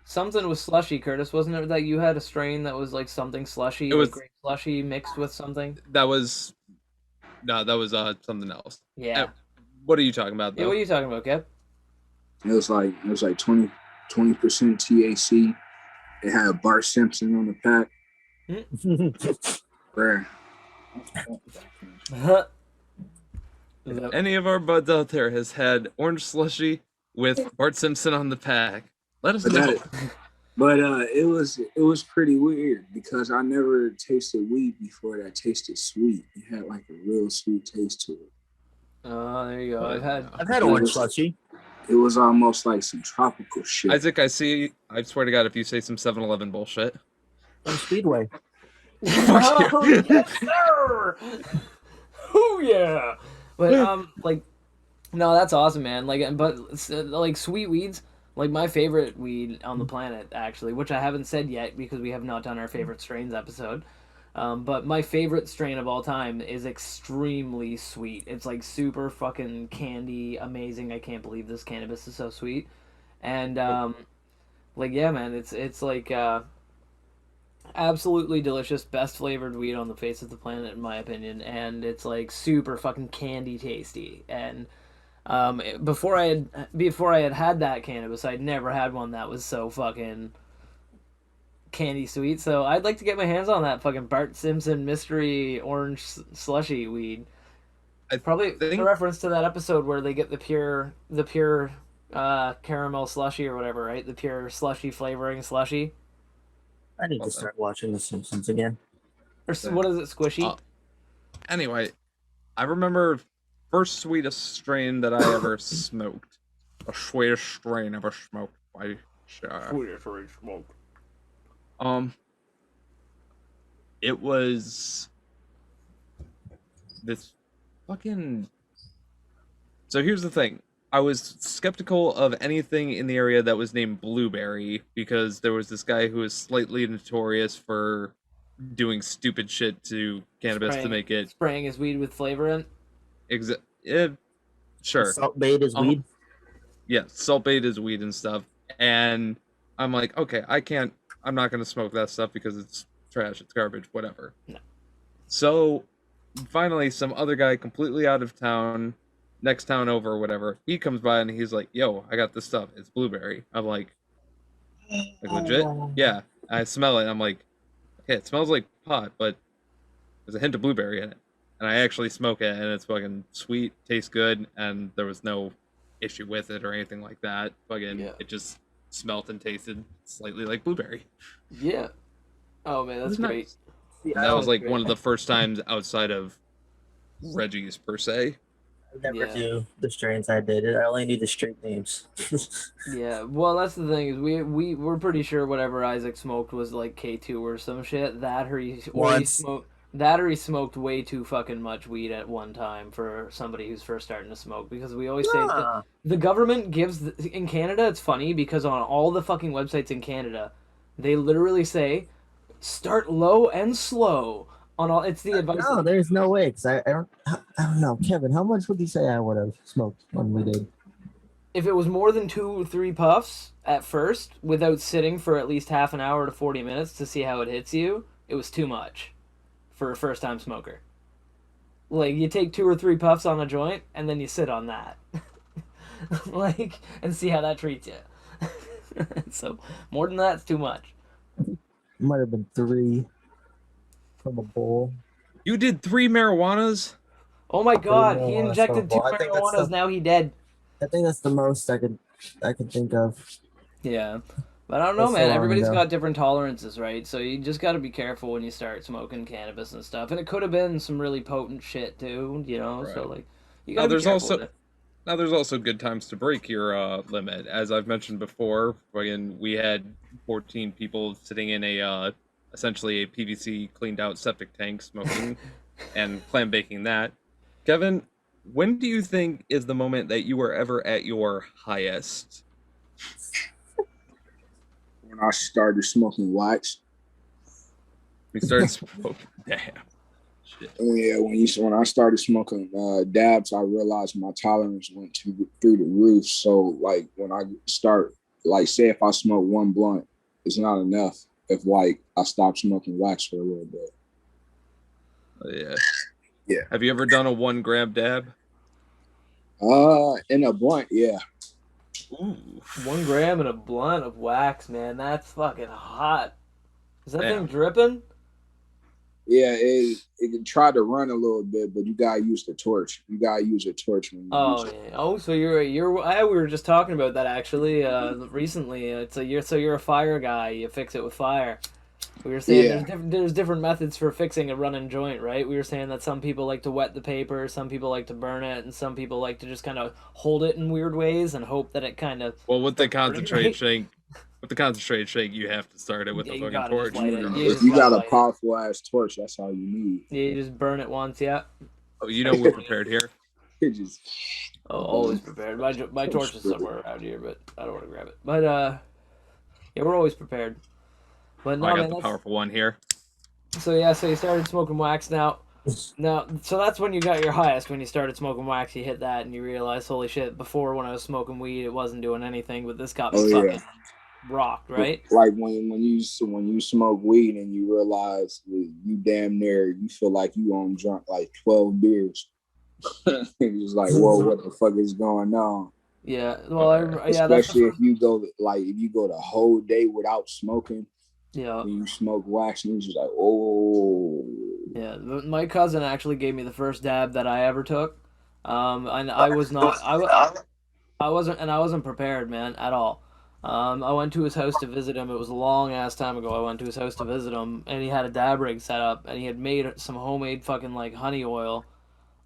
something with slushy, Curtis. Wasn't it that you had a strain that was like something slushy, It was- like grape slushy mixed with something? That was something else. Yeah. What are you talking about Yeah, though? what are you talking about, Kev? It was like 20% THC. It had Bart Simpson on the pack. Bruh. If any of our buds out there has had orange slushy with Bart Simpson on the pack, let us But know. But it was pretty weird because I never tasted weed before that tasted sweet. It had like a real sweet taste to it. Oh, there you go. I've had orange slushy. It was almost like some tropical shit. Isaac, I swear to God, if you say some 7-Eleven bullshit. From Speedway. Oh, yes, sir. Oh yeah. But no, that's awesome, man. Like sweet weeds. Like my favorite weed on the planet, actually, which I haven't said yet because we have not done our favorite strains episode. But my favorite strain of all time is extremely sweet. It's like super fucking candy, amazing. I can't believe this cannabis is so sweet. And like yeah, man, it's like absolutely delicious, best flavored weed on the face of the planet in my opinion, and it's like super fucking candy tasty. And before I had that cannabis, I'd never had one that was so fucking candy sweet. So I'd like to get my hands on that fucking Bart Simpson mystery orange slushy weed. I Probably think a reference to that episode where they get the pure caramel slushy or whatever, right? The pure slushy flavoring slushy. I need to Okay. start watching The Simpsons again. Or what is it, squishy? Anyway, I remember first sweetest strain that I ever smoked. The sweetest strain ever smoked. By smoke. It was this fucking. So here's the thing. I was skeptical of anything in the area that was named Blueberry because there was this guy who was slightly notorious for doing stupid shit to cannabis to make it Spraying his weed with flavor in. sure. Salt bait is Uh-huh. weed. Yeah, salt bait is weed and stuff. And I'm like, okay, I'm not gonna smoke that stuff because it's trash, it's garbage, whatever. No. So finally some other guy completely out of town, next town over or whatever, he comes by and he's like, yo, I got this stuff, it's blueberry. I'm like legit? Yeah. I smell it, I'm like, okay, it smells like pot, but there's a hint of blueberry in it. And I actually smoke it and it's fucking sweet, tastes good, and there was no issue with it or anything like that. Fucking Yeah. it just smelt and tasted slightly like blueberry. Yeah. Oh man, that's was great. nice. And that was like one of the first times outside of Reggie's per se. I never Yeah. knew the strains I did. I only knew the street names. Yeah, well, that's the thing is we're pretty sure whatever Isaac smoked was like K2 or some shit. That or he smoked way too fucking much weed at one time for somebody who's first starting to smoke, because we always say Ah. the government gives in Canada. It's funny because on all the fucking websites in Canada, they literally say start low and slow on all. It's the advice. No, there's no way. Cause I don't know, Kevin. How much would you say I would have smoked when we did? If it was more than 2 or 3 puffs at first, without sitting for at least half an hour to 40 minutes to see how it hits you, it was too much for a first time smoker. Like, you take 2 or 3 puffs on a joint, and then you sit on that. Like, and see how that treats you. So, more than that's too much. Might have been 3 from a bowl. You did 3 marijuanas? Oh my god, he marijuana injected 2 sample. I think that's marijuanas, the- now he dead. I think that's the most I could think of. Yeah. But I don't know, That's so man. long Everybody's ago. got different tolerances, right? So you just got to be careful when you start smoking cannabis and stuff. And it could have been some really potent shit too, you know. So Right. like, you got to be there's careful also with it. Now there's also good times to break your limit. As I've mentioned before, when we had 14 people sitting in a essentially a PVC cleaned out septic tank smoking and clam baking that. Kevin, when do you think is the moment that you were ever at your highest? When I started smoking wax. We started smoking. Damn. Shit. When I started smoking dabs, I realized my tolerance went through the roof. So like when I start, like say if I smoke one blunt, it's not enough. If like I stop smoking wax for a little bit. Yeah. Yeah. Have you ever done a 1 gram dab? In a blunt, yeah. Ooh. 1 gram and a blunt of wax, man. That's fucking hot. Is that Yeah. thing dripping? Yeah, it tried to run a little bit, but you gotta use the torch. You gotta use a torch when you Oh use it. yeah. Oh, so we were just talking about that actually recently. You're a fire guy. You fix it with fire. We were saying Yeah. there's different methods for fixing a running joint, right? We were saying that some people like to wet the paper, some people like to burn it, and some people like to just kind of hold it in weird ways and hope that it kind of. Well, with the concentrate Right. shake, you have to start it with Yeah, the you fucking gotta just torch. light it. You If just you gotta got a light it. powerful ass torch, that's all you need. Yeah, you just burn it once, yeah. Oh, you know we're prepared here. It just Oh, always prepared. My torch is somewhere around here, but I don't want to grab it. But yeah, we're always prepared. But no, I got man, the that's- powerful one here. So yeah, so you started smoking wax now. No, so that's when you got your highest, when you started smoking wax. You hit that and you realized, holy shit, before when I was smoking weed, it wasn't doing anything, but this got me Oh yeah. fucking rocked, right? Like when you smoke weed and you realize you damn near you feel like you on drunk like 12 beers. It's just like, whoa, what the fuck is going on? Yeah, well, yeah, that's Especially if you go the whole day without smoking, yeah. and you smoke wax, and you're just like, oh. Yeah, my cousin actually gave me the first dab that I ever took. And I was not, I wasn't, and I wasn't prepared, man, at all. I went to his house to visit him. It was a long ass time ago. I went to his house to visit him, and he had a dab rig set up, and he had made some homemade fucking like honey oil,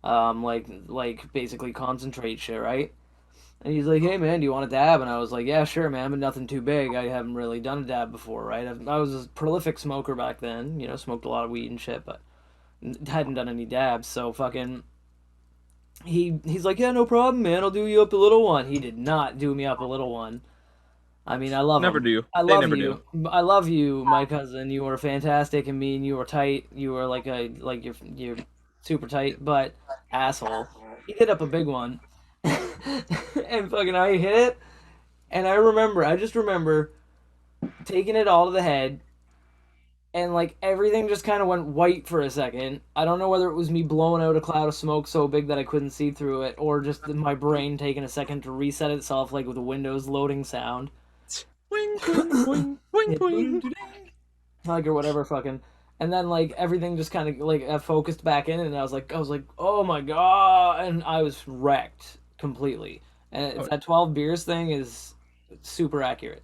like basically concentrate shit, right? And he's like, "Hey man, do you want a dab?" And I was like, "Yeah, sure, man, but nothing too big. I haven't really done a dab before, right? I was a prolific smoker back then, smoked a lot of weed and shit, but hadn't done any dabs. So fucking, he's like, "Yeah, no problem, man. I'll do you up a little one." He did not do me up a little one. I mean, I love Never him. do. I They love never you. do. I love you, my cousin. You were fantastic, and me and you were tight. You were you're super tight, but asshole. He did up a big one, and fucking I hit it, and I just remember taking it all to the head, and like everything just kind of went white for a second. I don't know whether it was me blowing out a cloud of smoke so big that I couldn't see through it, or just my brain taking a second to reset itself, like with a Windows loading sound. Boing, boing, boing, boing, boing, boing. Like, or whatever, fucking, and then like everything just kind of like focused back in, and I was like, oh my god, and I was wrecked completely. And it's that 12 beers thing is super accurate.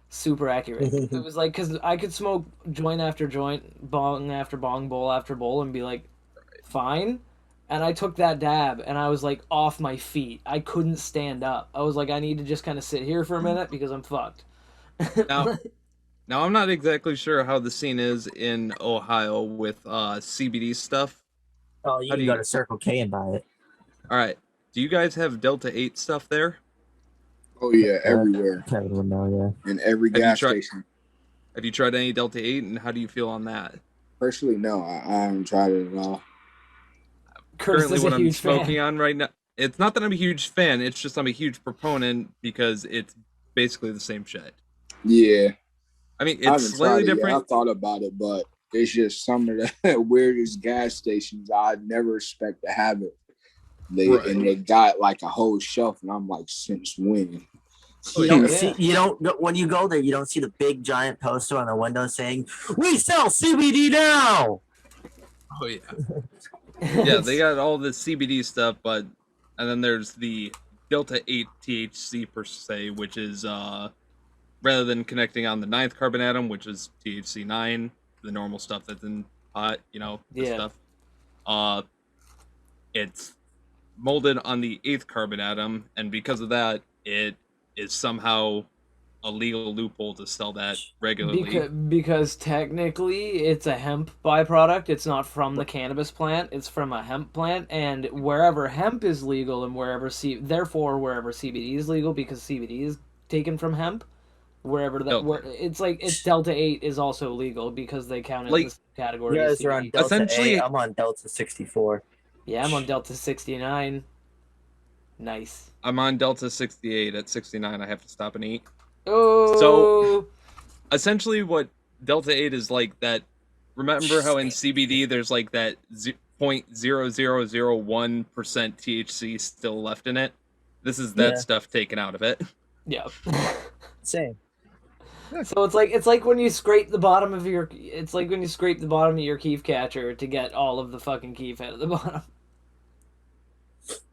Super accurate. It was like, because I could smoke joint after joint, bong after bong, bowl after bowl, and be like, fine. And I took that dab, and I was like off my feet. I couldn't stand up. I was like, I need to just kind of sit here for a minute because I'm fucked. Now, now I'm not exactly sure how the scene is in Ohio with CBD stuff. Oh, you How can do go you- to Circle K and buy it. All right. Do you guys have Delta 8 stuff there? Oh yeah, everywhere. Kevin would know, In every Have you gas tried- station. Have you tried any Delta 8, and how do you feel on that? Personally, no, I haven't tried it at all. Curtis Currently, is what a I'm huge smoking fan. on right now, it's not that I'm a huge fan, it's just I'm a huge proponent because it's basically the same shit. Yeah, I mean, I it's haven't slightly tried it yet. different. I thought about it, but it's just some of the weirdest gas stations I'd never expect to have it. Right. And they got like a whole shelf, and I'm like, since when? You Yeah. don't see. You don't. When you go there, you don't see the big giant poster on the window saying, "We sell CBD now." Oh yeah, yeah. They got all the CBD stuff, and then there's the Delta 8 THC per se, which is rather than connecting on the ninth carbon atom, which is THC 9, the normal stuff that's in pot, this Yeah. stuff. It's molded on the eighth carbon atom, and because of that, it is somehow a legal loophole to sell that regularly. Because technically it's a hemp byproduct. It's not from the cannabis plant. It's from a hemp plant, and wherever hemp is legal and wherever CBD is legal, because CBD is taken from hemp. Wherever that, it's Delta 8 is also legal because they count it in this category. You as guys are on CBD. Delta Essentially- 8. I'm on Delta 64. Yeah, I'm on Delta 69. Nice. I'm on Delta 68. At 69, I have to stop and eat. Oh. Essentially, what Delta 8 is like that. Remember how in CBD there's like that 0.0001% THC still left in it? This is that Yeah. stuff taken out of it. Yeah. Same. So it's like when you scrape the bottom of your keef catcher to get all of the fucking keef out of the bottom.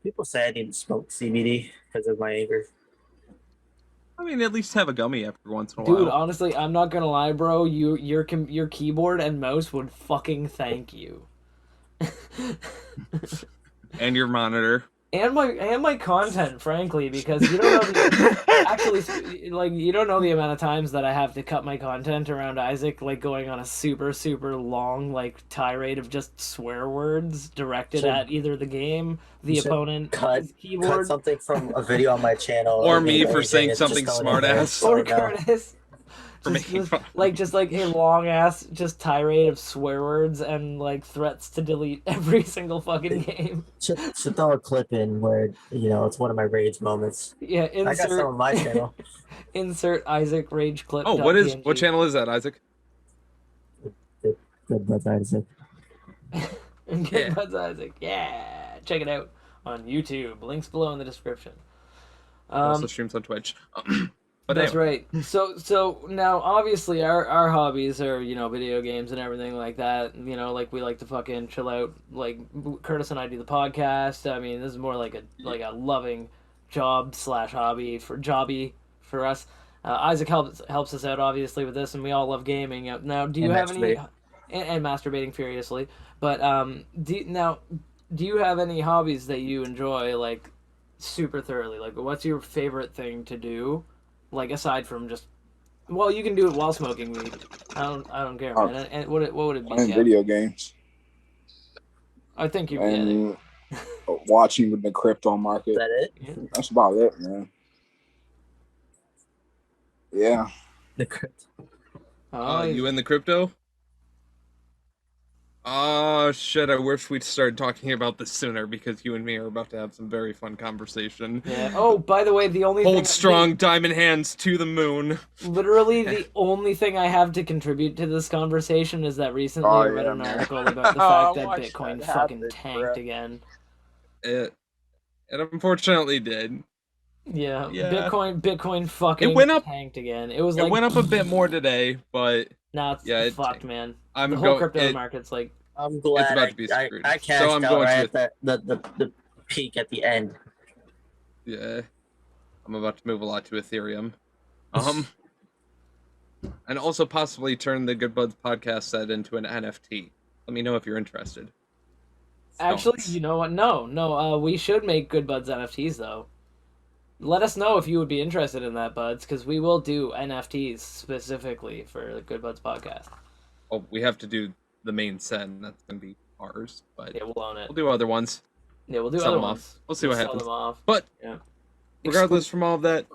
People say I need to smoke CBD because of my anger. I mean, at least have a gummy after once in a Dude, while. honestly, I'm not gonna lie, bro. Your keyboard and mouse would fucking thank you. And your monitor. And my content, frankly, because you don't know you don't know the amount of times that I have to cut my content around Isaac, like going on a super super long like tirade of just swear words directed at either the game, the opponent, cut his keyboard, something from a video on my channel, Or me anything, for saying it's something just going in there. smart-ass. or So, no. Curtis. for making fun. just like a long ass just tirade of swear words and like threats to delete every single fucking game. Should throw a clip in where it's one of my rage moments. Yeah, I got some on my channel. insert Isaac rage clip. Oh, what channel is that, Isaac? Good buds, Isaac. Good buds, Isaac. Yeah, check it out on YouTube. Links below in the description. Also streams on Twitch. But that's anyway. right. So now obviously our hobbies are video games and everything like that. Like we like to fucking chill out. Like Curtis and I do the podcast. I mean, this is more like a loving job / hobby for us. Isaac helps us out obviously with this, and we all love gaming. Now, do you have any and masturbating furiously? But do you have any hobbies that you enjoy like super thoroughly? Like, what's your favorite thing to do? Like aside from just, well, you can do it while smoking weed. I don't care, man. And what would it be? Playing video games. I think you and watching the crypto market. Is that it? Yeah. That's about it, man. Yeah. The crypto. You in the crypto? Oh shit! I wish we'd started talking about this sooner because you and me are about to have some very fun conversation. Yeah. Oh, by the way, the only hold strong, diamond hands to the moon. Literally, the only thing I have to contribute to this conversation is that recently I read an article about the fact that Bitcoin fucking tanked again. It unfortunately did. Yeah. Bitcoin fucking tanked again. It went up a bit more today, but now it's fucked, man. The whole crypto market's like. I'm glad it's about to be screwed. I cashed out right at the peak at the end. Yeah, I'm about to move a lot to Ethereum, and also possibly turn the Good Buds podcast set into an NFT. Let me know if you're interested. Actually, you know what? No. We should make Good Buds NFTs though. Let us know if you would be interested in that, Buds, because we will do NFTs specifically for the Good Buds podcast. Oh, we have to do the main set, and that's going to be ours. But yeah, we'll own it. We'll do other ones. Yeah, we'll do sell other them ones. Off. We'll see what happens. Them off. But regardless from all of that,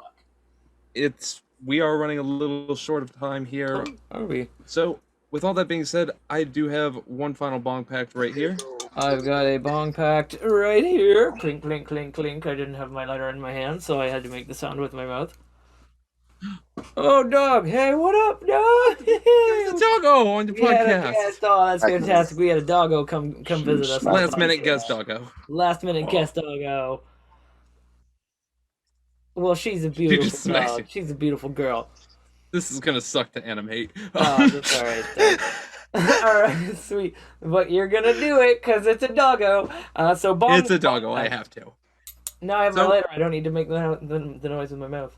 we are running a little short of time here. Are we? So, with all that being said, I do have one final bong pact right here. I've got a bong pact right here. Clink, clink, clink, clink. I didn't have my lighter in my hand, so I had to make the sound with my mouth. Oh, dog. Hey, what up, dog? There's a doggo on the podcast. Oh, that's fantastic. We had a doggo come visit us. Last minute guest doggo. Last minute guest doggo. Well, she's a beautiful dog. She's a beautiful girl. This is gonna suck to animate. Oh, that's alright. Alright, sweet. But you're gonna do it because it's a doggo. So bong. It's a doggo. I have to. Now I have my lighter. I don't need to make the noise with my mouth.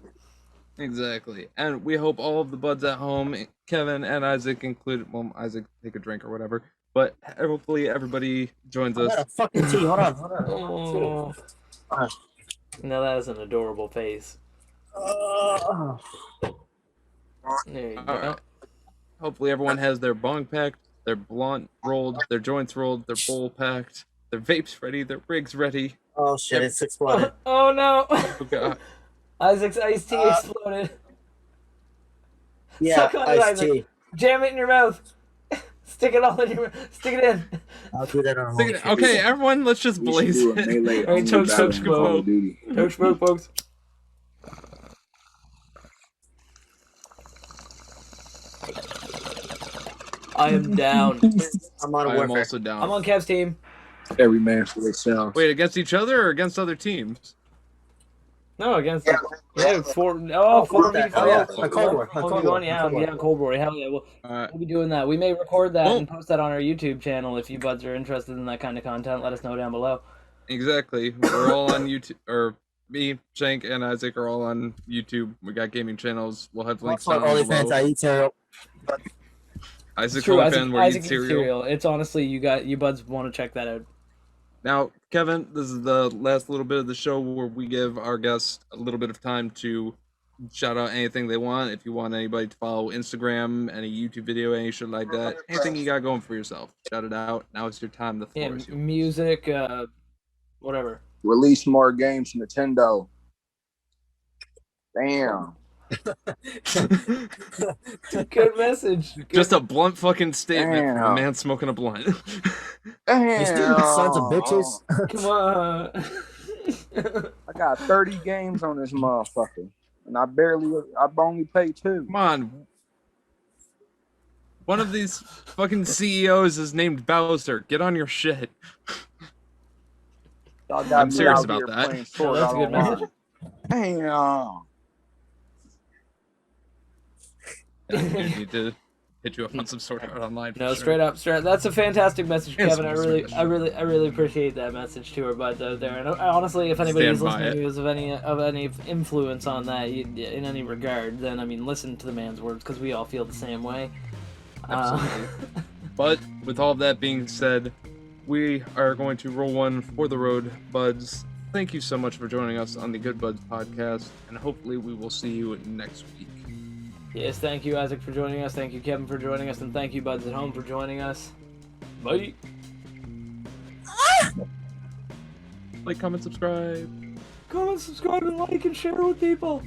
Exactly. And we hope all of the buds at home, Kevin and Isaac included. Well, Isaac, take a drink or whatever. But hopefully everybody joins us. I got a fucking tea. Hold on. Now that is an adorable face. There you go. Right. Hopefully everyone has their bong packed, their blunt rolled, their joints rolled, their bowl packed, their vapes ready, their rigs ready. Oh shit, it's exploded. Oh no. Oh god. Isaac's iced tea exploded. Yeah, suck on it, Isaac. tea. Jam it in your mouth. Stick it all in your mouth. Stick it in. I'll do that on Okay, everyone, let's just blaze it. Alright, choke smoke. Choke smoke, folks. I am down. I'm on I'm also down. I'm on Kev's team. Every man for themselves. Wait, against each other or against other teams? No, against Yeah. four v4. Cold War. Yeah, Cold War. Hell yeah, we'll be doing that. We may record that and post that on our YouTube channel. If you buds are interested in that kind of content, let us know down below. Exactly. We're all on YouTube, or me, Shank, and Isaac are all on YouTube. We got gaming channels. We'll have links down OnlyFans, I eat cereal. Isaac's True, OnlyFans, where you Isaac eat cereal. It's honestly, you buds want to check that out. Now, Kevin, this is the last little bit of the show where we give our guests a little bit of time to shout out anything they want. If you want anybody to follow Instagram, any YouTube video, any shit like that, anything you got going for yourself, shout it out. Now it's your time. The floor is yours. Music, whatever. Release more games, Nintendo. Damn. Good message. Good. Just a blunt fucking statement from a Damn. man smoking a blunt. You stupid sons of Damn. bitches. Come on. I got 30 games on this motherfucker, and I've only played 2. Come on. One of these fucking CEOs is named Bowser. Get on your shit. Y'all got I'm me serious out about here that. playing No, Sword that's a Art good message. Online. Damn. Yeah, you need to hit you up on some sort of online. For No, sure. straight up. That's a fantastic message, And Kevin. some I really appreciate that message to our buds out there. And honestly, if anybody is Stand by listening who is of any influence on that in any regard, then I mean, listen to the man's words because we all feel the same way. Absolutely. But with all of that being said, we are going to roll one for the road, buds. Thank you so much for joining us on the Good Buds podcast, and hopefully we will see you next week. Yes, thank you, Isaac, for joining us. Thank you, Kevin, for joining us, and thank you, buds at home, for joining us. Bye. Like, comment, subscribe. Comment, subscribe, and like, and share with people.